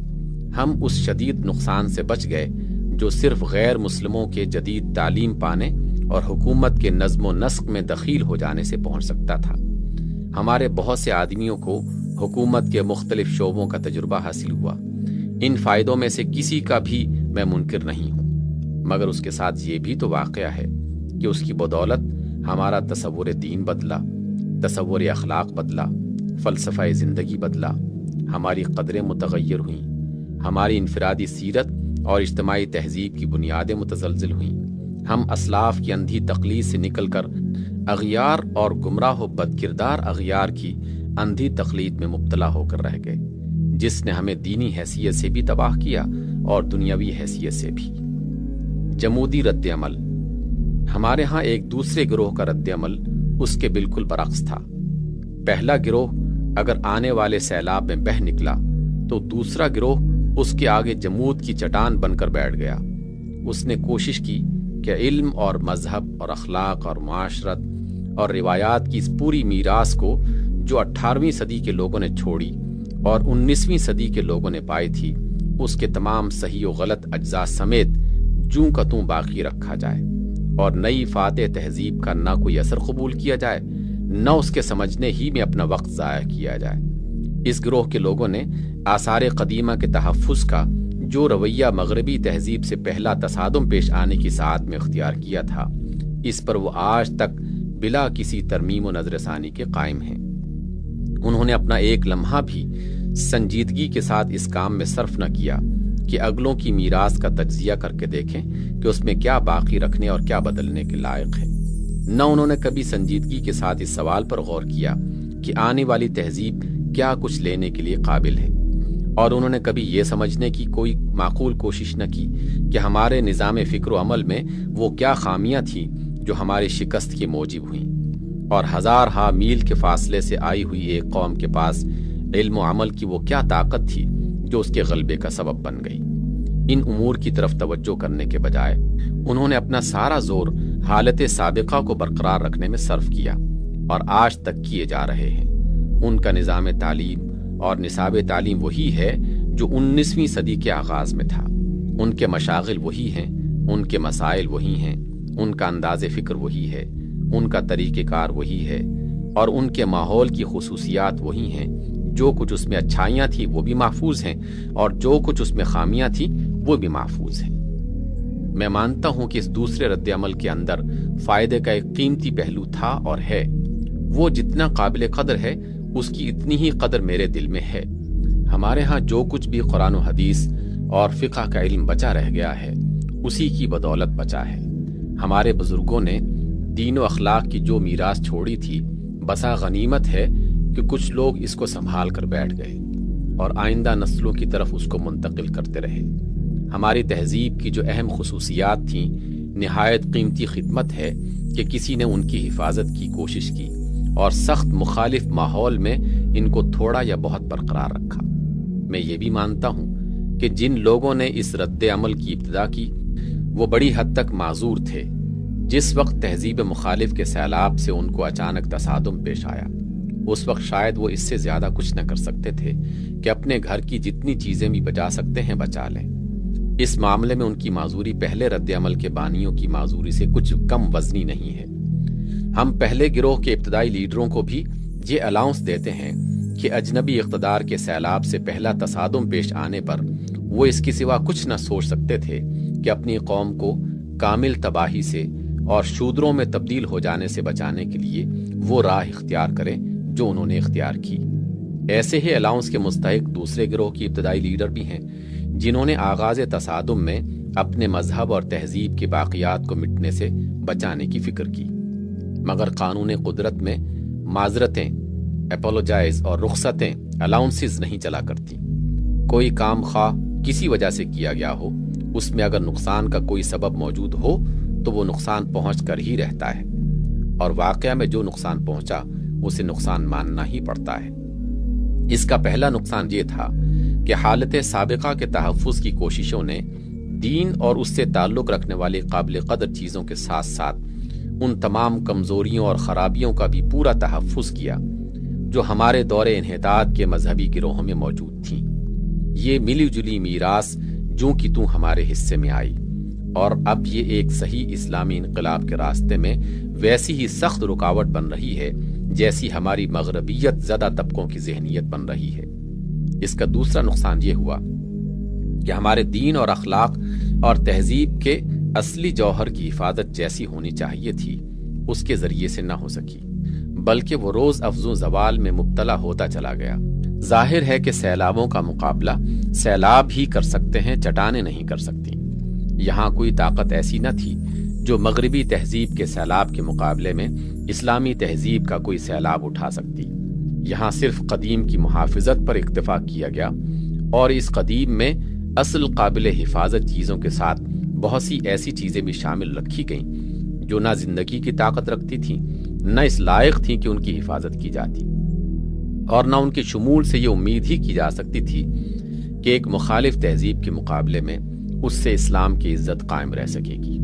ہم اس شدید نقصان سے بچ گئے جو صرف غیر مسلموں کے جدید تعلیم پانے اور حکومت کے نظم و نسق میں دخیل ہو جانے سے پہنچ سکتا تھا۔ ہمارے بہت سے آدمیوں کو حکومت کے مختلف شعبوں کا تجربہ حاصل ہوا، ان فائدوں میں سے کسی کا بھی میں منکر نہیں ہوں، مگر اس کے ساتھ یہ بھی تو واقعہ ہے کہ اس کی بدولت ہمارا تصور دین بدلا، تصور اخلاق بدلا، فلسفہ زندگی بدلا، ہماری قدریں متغیر ہوئیں، ہماری انفرادی سیرت اور اجتماعی تہذیب کی بنیادیں متزلزل ہوئیں، ہم اسلاف کی اندھی تقلید سے نکل کر اغیار اور گمراہ و بدکردار اغیار کی اندھی تقلید میں مبتلا ہو کر رہ گئے، جس نے ہمیں دینی حیثیت سے بھی تباہ کیا اور دنیاوی حیثیت سے بھی۔ جمودی رد عمل۔ ہمارے ہاں ایک دوسرے گروہ کا رد عمل اس کے بالکل برعکس تھا۔ پہلا گروہ اگر آنے والے سیلاب میں بہہ نکلا تو دوسرا گروہ اس کے آگے جمود کی چٹان بن کر بیٹھ گیا۔ اس نے کوشش کی کہ علم اور مذہب اور اخلاق اور معاشرت اور روایات کی اس پوری میراث کو جو 18ویں صدی کے لوگوں نے چھوڑی اور 19ویں صدی کے لوگوں نے پائی تھی، اس کے تمام صحیح و غلط اجزاء سمیت جوں کا توں باقی رکھا جائے، اور نئی فاتح تہذیب کا نہ کوئی اثر قبول کیا جائے، نہ اس کے سمجھنے ہی میں اپنا وقت ضائع کیا جائے۔ اس گروہ کے لوگوں نے آثار قدیمہ کے تحفظ کا جو رویہ مغربی تہذیب سے پہلا تصادم پیش آنے کی ساعت میں اختیار کیا تھا، اس پر وہ آج تک بلا کسی ترمیم و نظر ثانی کے قائم ہیں۔ انہوں نے اپنا ایک لمحہ بھی سنجیدگی کے ساتھ اس کام میں صرف نہ کیا کہ اگلوں کی میراث کا تجزیہ کر کے دیکھیں کہ اس میں کیا باقی رکھنے اور کیا بدلنے کے لائق ہے۔ نہ انہوں نے کبھی سنجیدگی کے ساتھ اس سوال پر غور کیا کہ آنے والی تہذیب کیا کچھ لینے کے لیے قابل ہے، اور انہوں نے کبھی یہ سمجھنے کی کوئی معقول کوشش نہ کی کہ ہمارے نظام فکر و عمل میں وہ کیا خامیاں تھیں جو ہماری شکست کی موجب ہوئیں، اور ہزارہا میل کے فاصلے سے آئی ہوئی ایک قوم کے پاس علم و عمل کی وہ کیا طاقت تھی جو اس کے غلبے کا سبب بن گئی۔ ان امور کی طرف توجہ کرنے کے بجائے انہوں نے اپنا سارا زور حالت سابقہ کو برقرار رکھنے میں صرف کیا، اور آج تک کیے جا رہے ہیں۔ ان کا نظام تعلیم اور نصاب تعلیم وہی ہے جو 19ویں صدی کے آغاز میں تھا۔ ان کے مشاغل وہی ہیں، ان کے مسائل وہی ہیں، ان کا انداز فکر وہی ہے، ان کا طریقہ کار وہی ہے، اور ان کے ماحول کی خصوصیات وہی ہیں۔ جو کچھ اس میں اچھائیاں تھیں وہ بھی محفوظ ہیں، اور جو کچھ اس میں خامیاں تھیں وہ بھی محفوظ ہیں۔ میں مانتا ہوں کہ اس دوسرے رد عمل کے اندر فائدے کا ایک قیمتی پہلو تھا اور ہے۔ وہ جتنا قابل قدر ہے اس کی اتنی ہی قدر میرے دل میں ہے۔ ہمارے ہاں جو کچھ بھی قرآن و حدیث اور فقہ کا علم بچا رہ گیا ہے اسی کی بدولت بچا ہے۔ ہمارے بزرگوں نے دین و اخلاق کی جو میراث چھوڑی تھی، بسا غنیمت ہے کہ کچھ لوگ اس کو سنبھال کر بیٹھ گئے اور آئندہ نسلوں کی طرف اس کو منتقل کرتے رہے۔ ہماری تہذیب کی جو اہم خصوصیات تھیں، نہایت قیمتی خدمت ہے کہ کسی نے ان کی حفاظت کی کوشش کی اور سخت مخالف ماحول میں ان کو تھوڑا یا بہت برقرار رکھا۔ میں یہ بھی مانتا ہوں کہ جن لوگوں نے اس رد عمل کی ابتدا کی وہ بڑی حد تک معذور تھے۔ جس وقت تہذیب مخالف کے سیلاب سے ان کو اچانک تصادم پیش آیا، اس وقت شاید وہ اس سے زیادہ کچھ نہ کر سکتے تھے کہ اپنے گھر کی جتنی چیزیں بھی بچا سکتے ہیں بچا لیں۔ اس معاملے میں ان کی معذوری پہلے رد عمل کے بانیوں کی معذوری سے کچھ کم وزنی نہیں ہے۔ ہم پہلے گروہ کے ابتدائی لیڈروں کو بھی یہ الاؤنس دیتے ہیں کہ اجنبی اقتدار کے سیلاب سے پہلا تصادم پیش آنے پر وہ اس کے سوا کچھ نہ سوچ سکتے تھے کہ اپنی قوم کو کامل تباہی سے اور شودروں میں تبدیل ہو جانے سے بچانے کے لیے وہ راہ اختیار کریں جو انہوں نے اختیار کی۔ ایسے ہی الاؤنس کے مستحق دوسرے گروہ کی ابتدائی لیڈر بھی ہیں جنہوں نے آغاز تصادم میں اپنے مذہب اور تہذیب کے باقیات کو مٹنے سے بچانے کی فکر کی، مگر قانون قدرت میں معذرتیں، اپولوجائز اور رخصتیں الاؤنسز نہیں چلا کرتی۔ کوئی کام خواہ کسی وجہ سے کیا گیا ہو، اس میں اگر نقصان کا کوئی سبب موجود ہو تو وہ نقصان پہنچ کر ہی رہتا ہے، اور واقعہ میں جو نقصان پہنچا اسے نقصان ماننا ہی پڑتا ہے۔ اس کا پہلا نقصان یہ تھا کہ حالت سابقہ کے تحفظ کی کوششوں نے دین اور اس سے تعلق رکھنے والی قابل قدر چیزوں کے ساتھ ساتھ ان تمام کمزوریوں اور خرابیوں کا بھی پورا تحفظ کیا جو ہمارے دور انحطاط کے مذہبی گروہوں میں موجود تھیں۔ یہ ملی جلی میراث جوں کی توں ہمارے حصے میں آئی، اور اب یہ ایک صحیح اسلامی انقلاب کے راستے میں ویسی ہی سخت رکاوٹ بن رہی ہے جیسی ہماری مغربیت زدہ طبقوں کی ذہنیت بن رہی ہے۔ اس کا دوسرا نقصان یہ ہوا کہ ہمارے دین اور اخلاق اور تہذیب کے اصلی جوہر کی حفاظت جیسی ہونی چاہیے تھی اس کے ذریعے سے نہ ہو سکی، بلکہ وہ روز افزوں زوال میں مبتلا ہوتا چلا گیا۔ ظاہر ہے کہ سیلابوں کا مقابلہ سیلاب ہی کر سکتے ہیں، چٹانیں نہیں کر سکتی۔ یہاں کوئی طاقت ایسی نہ تھی جو مغربی تہذیب کے سیلاب کے مقابلے میں اسلامی تہذیب کا کوئی سیلاب اٹھا سکتی۔ یہاں صرف قدیم کی محافظت پر اکتفا کیا گیا، اور اس قدیم میں اصل قابل حفاظت چیزوں کے ساتھ بہت سی ایسی چیزیں بھی شامل رکھی گئیں جو نہ زندگی کی طاقت رکھتی تھیں، نہ اس لائق تھیں کہ ان کی حفاظت کی جاتی، اور نہ ان کے شمول سے یہ امید ہی کی جا سکتی تھی کہ ایک مخالف تہذیب کے مقابلے میں اس سے اسلام کی عزت قائم رہ سکے گی۔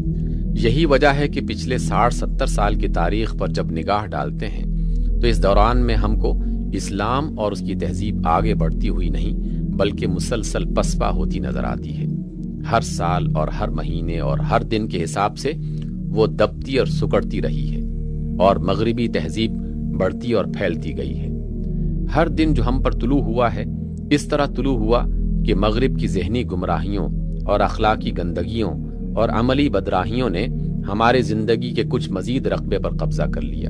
یہی وجہ ہے کہ پچھلے 60-70 سال کی تاریخ پر جب نگاہ ڈالتے ہیں تو اس دوران میں ہم کو اسلام اور اس کی تہذیب آگے بڑھتی ہوئی نہیں بلکہ مسلسل پسپا ہوتی نظر آتی ہے۔ ہر سال اور ہر مہینے اور ہر دن کے حساب سے وہ دبتی اور سکڑتی رہی ہے، اور مغربی تہذیب بڑھتی اور پھیلتی گئی ہے۔ ہر دن جو ہم پر طلوع ہوا ہے اس طرح طلوع ہوا کہ مغرب کی ذہنی گمراہیوں اور اخلاقی گندگیوں اور عملی بدراہیوں نے ہمارے زندگی کے کچھ مزید رقبے پر قبضہ کر لیا،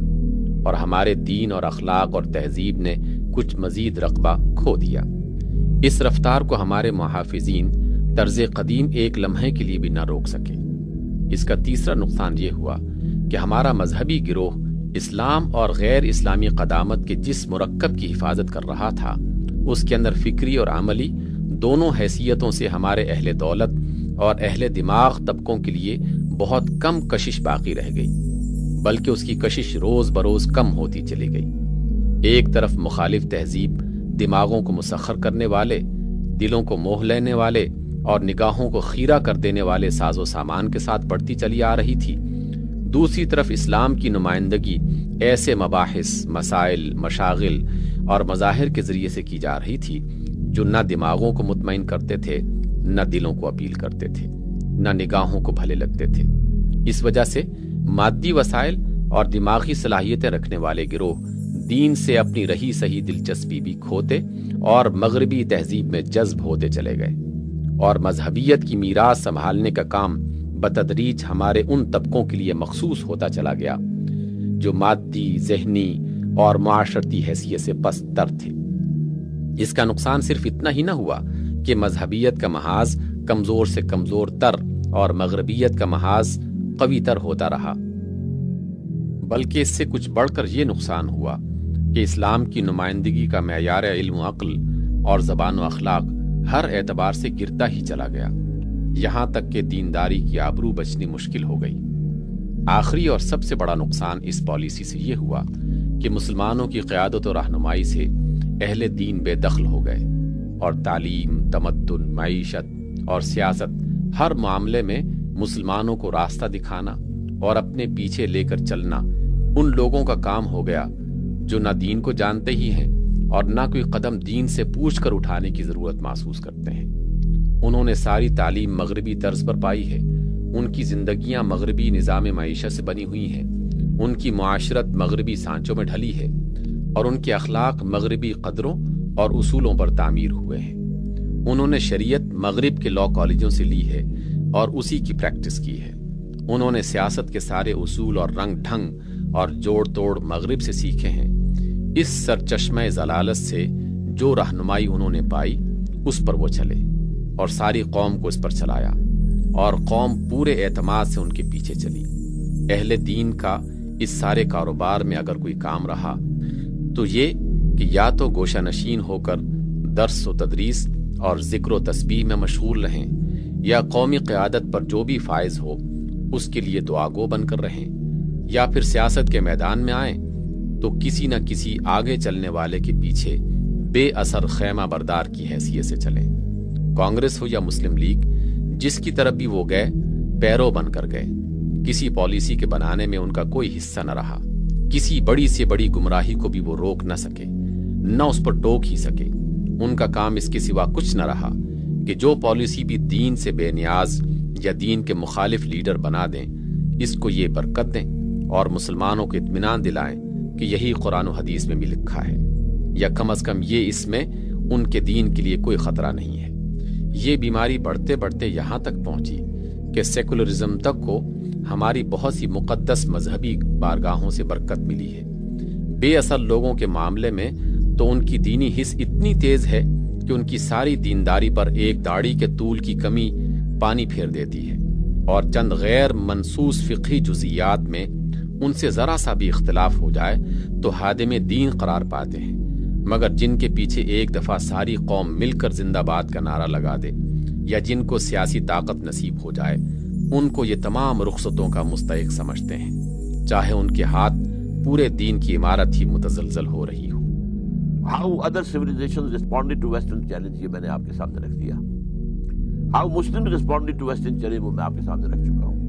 اور ہمارے دین اور اخلاق اور تہذیب نے کچھ مزید رقبہ کھو دیا۔ اس رفتار کو ہمارے محافظین طرز قدیم ایک لمحے کے لیے بھی نہ روک سکے۔ اس کا تیسرا نقصان یہ ہوا کہ ہمارا مذہبی گروہ اسلام اور غیر اسلامی قدامت کے جس مرکب کی حفاظت کر رہا تھا اس کے اندر فکری اور عملی دونوں حیثیتوں سے ہمارے اہل دولت اور اہل دماغ طبقوں کے لیے بہت کم کشش باقی رہ گئی، بلکہ اس کی کشش روز بروز کم ہوتی چلی گئی۔ ایک طرف مخالف تہذیب دماغوں کو مسخر کرنے والے، دلوں کو موہ لینے والے اور نگاہوں کو خیرہ کر دینے والے ساز و سامان کے ساتھ بڑھتی چلی آ رہی تھی، دوسری طرف اسلام کی نمائندگی ایسے مباحث، مسائل، مشاغل اور مظاہر کے ذریعے سے کی جا رہی تھی جو نہ دماغوں کو مطمئن کرتے تھے، نہ دلوں کو اپیل کرتے تھے، نہ نگاہوں کو بھلے لگتے تھے۔ اس وجہ سے مادی وسائل اور دماغی صلاحیتیں رکھنے والے گروہ دین سے اپنی رہی سہی دلچسپی بھی کھوتے اور مغربی تہذیب میں جذب ہوتے چلے گئے، اور مذہبیت کی میراث سنبھالنے کا کام بتدریج ہمارے ان طبقوں کے لیے مخصوص ہوتا چلا گیا جو مادی، ذہنی اور معاشرتی حیثیت سے پست تر تھے۔ اس کا نقصان صرف اتنا ہی نہ ہوا کہ مذہبیت کا محاذ کمزور سے کمزور تر اور مغربیت کا محاذ قوی تر ہوتا رہا، بلکہ اس سے کچھ بڑھ کر یہ نقصان ہوا کہ اسلام کی نمائندگی کا معیار علم و عقل اور زبان و اخلاق ہر اعتبار سے گرتا ہی چلا گیا، یہاں تک کہ دینداری کی آبرو بچنی مشکل ہو گئی۔ آخری اور سب سے بڑا نقصان اس پالیسی سے یہ ہوا کہ مسلمانوں کی قیادت و رہنمائی سے اہل دین بے دخل ہو گئے، اور تعلیم، تمدن، معیشت اور سیاست ہر معاملے میں مسلمانوں کو راستہ دکھانا اور اپنے پیچھے لے کر چلنا ان لوگوں کا کام ہو گیا جو نہ دین کو جانتے ہی ہیں اور نہ کوئی قدم دین سے پوچھ کر اٹھانے کی ضرورت محسوس کرتے ہیں۔ انہوں نے ساری تعلیم مغربی طرز پر پائی ہے، ان کی زندگیاں مغربی نظام معیشت سے بنی ہوئی ہیں، ان کی معاشرت مغربی سانچوں میں ڈھلی ہے، اور ان کے اخلاق مغربی قدروں اور اصولوں پر تعمیر ہوئے ہیں۔ انہوں نے شریعت مغرب کے لا کالجوں سے لی ہے اور اسی کی پریکٹس کی ہے۔ انہوں نے سیاست کے سارے اصول اور رنگ ڈھنگ اور جوڑ توڑ مغرب سے سیکھے ہیں۔ اس سرچشمہ ضلالت سے جو رہنمائی انہوں نے پائی اس پر وہ چلے اور ساری قوم کو اس پر چلایا، اور قوم پورے اعتماد سے ان کے پیچھے چلی۔ اہل دین کا اس سارے کاروبار میں اگر کوئی کام رہا تو یہ کہ یا تو گوشہ نشین ہو کر درس و تدریس اور ذکر و تسبیح میں مشغول رہیں، یا قومی قیادت پر جو بھی فائز ہو اس کے لیے دعا گو بن کر رہیں، یا پھر سیاست کے میدان میں آئیں تو کسی نہ کسی آگے چلنے والے کے پیچھے بے اثر خیمہ بردار کی حیثیت سے چلیں۔ کانگریس ہو یا مسلم لیگ، جس کی طرف بھی وہ گئے پیرو بن کر گئے، کسی پالیسی کے بنانے میں ان کا کوئی حصہ نہ رہا، کسی بڑی سے بڑی گمراہی کو بھی وہ روک نہ سکے، نہ اس پر ٹوک ہی سکے۔ ان کا کام اس کے سوا کچھ نہ رہا کہ جو پالیسی بھی دین سے بے نیاز یا دین کے مخالف لیڈر بنا دیں، اس کو یہ برکت دیں اور مسلمانوں کو اطمینان دلائیں کہ یہی قرآن و حدیث میں بھی لکھا ہے، یا کم از کم یہ اس میں ان کے دین کے لیے کوئی خطرہ نہیں ہے۔ یہ بیماری بڑھتے بڑھتے یہاں تک پہنچی کہ سیکولرزم تک کو ہماری بہت سی مقدس مذہبی بارگاہوں سے برکت ملی ہے، بے اصل لوگوں کے معاملے میں تو ان کی دینی حس اتنی تیز ہے کہ ان کی ساری دینداری پر ایک داڑھی کے طول کی کمی پانی پھیر دیتی ہے، اور چند غیر منصوص فقہی جزیات میں ان سے ذرا سا بھی اختلاف ہو جائے تو ہادم دین قرار پاتے ہیں، مگر جن کے پیچھے ایک دفعہ ساری قوم مل کر زندہ باد کا نعرہ لگا دے یا جن کو سیاسی طاقت نصیب ہو جائے، ان کو یہ تمام رخصتوں کا مستحق سمجھتے ہیں، چاہے ان کے ہاتھ پورے دین کی عمارت ہی متزلزل ہو رہی ہو۔ How other civilizations responded to Western challenge، یہ میں نے آپ کے سامنے رکھ دیا۔ How Muslims responded to Western challenge، وہ میں آپ کے سامنے رکھ چکا ہوں۔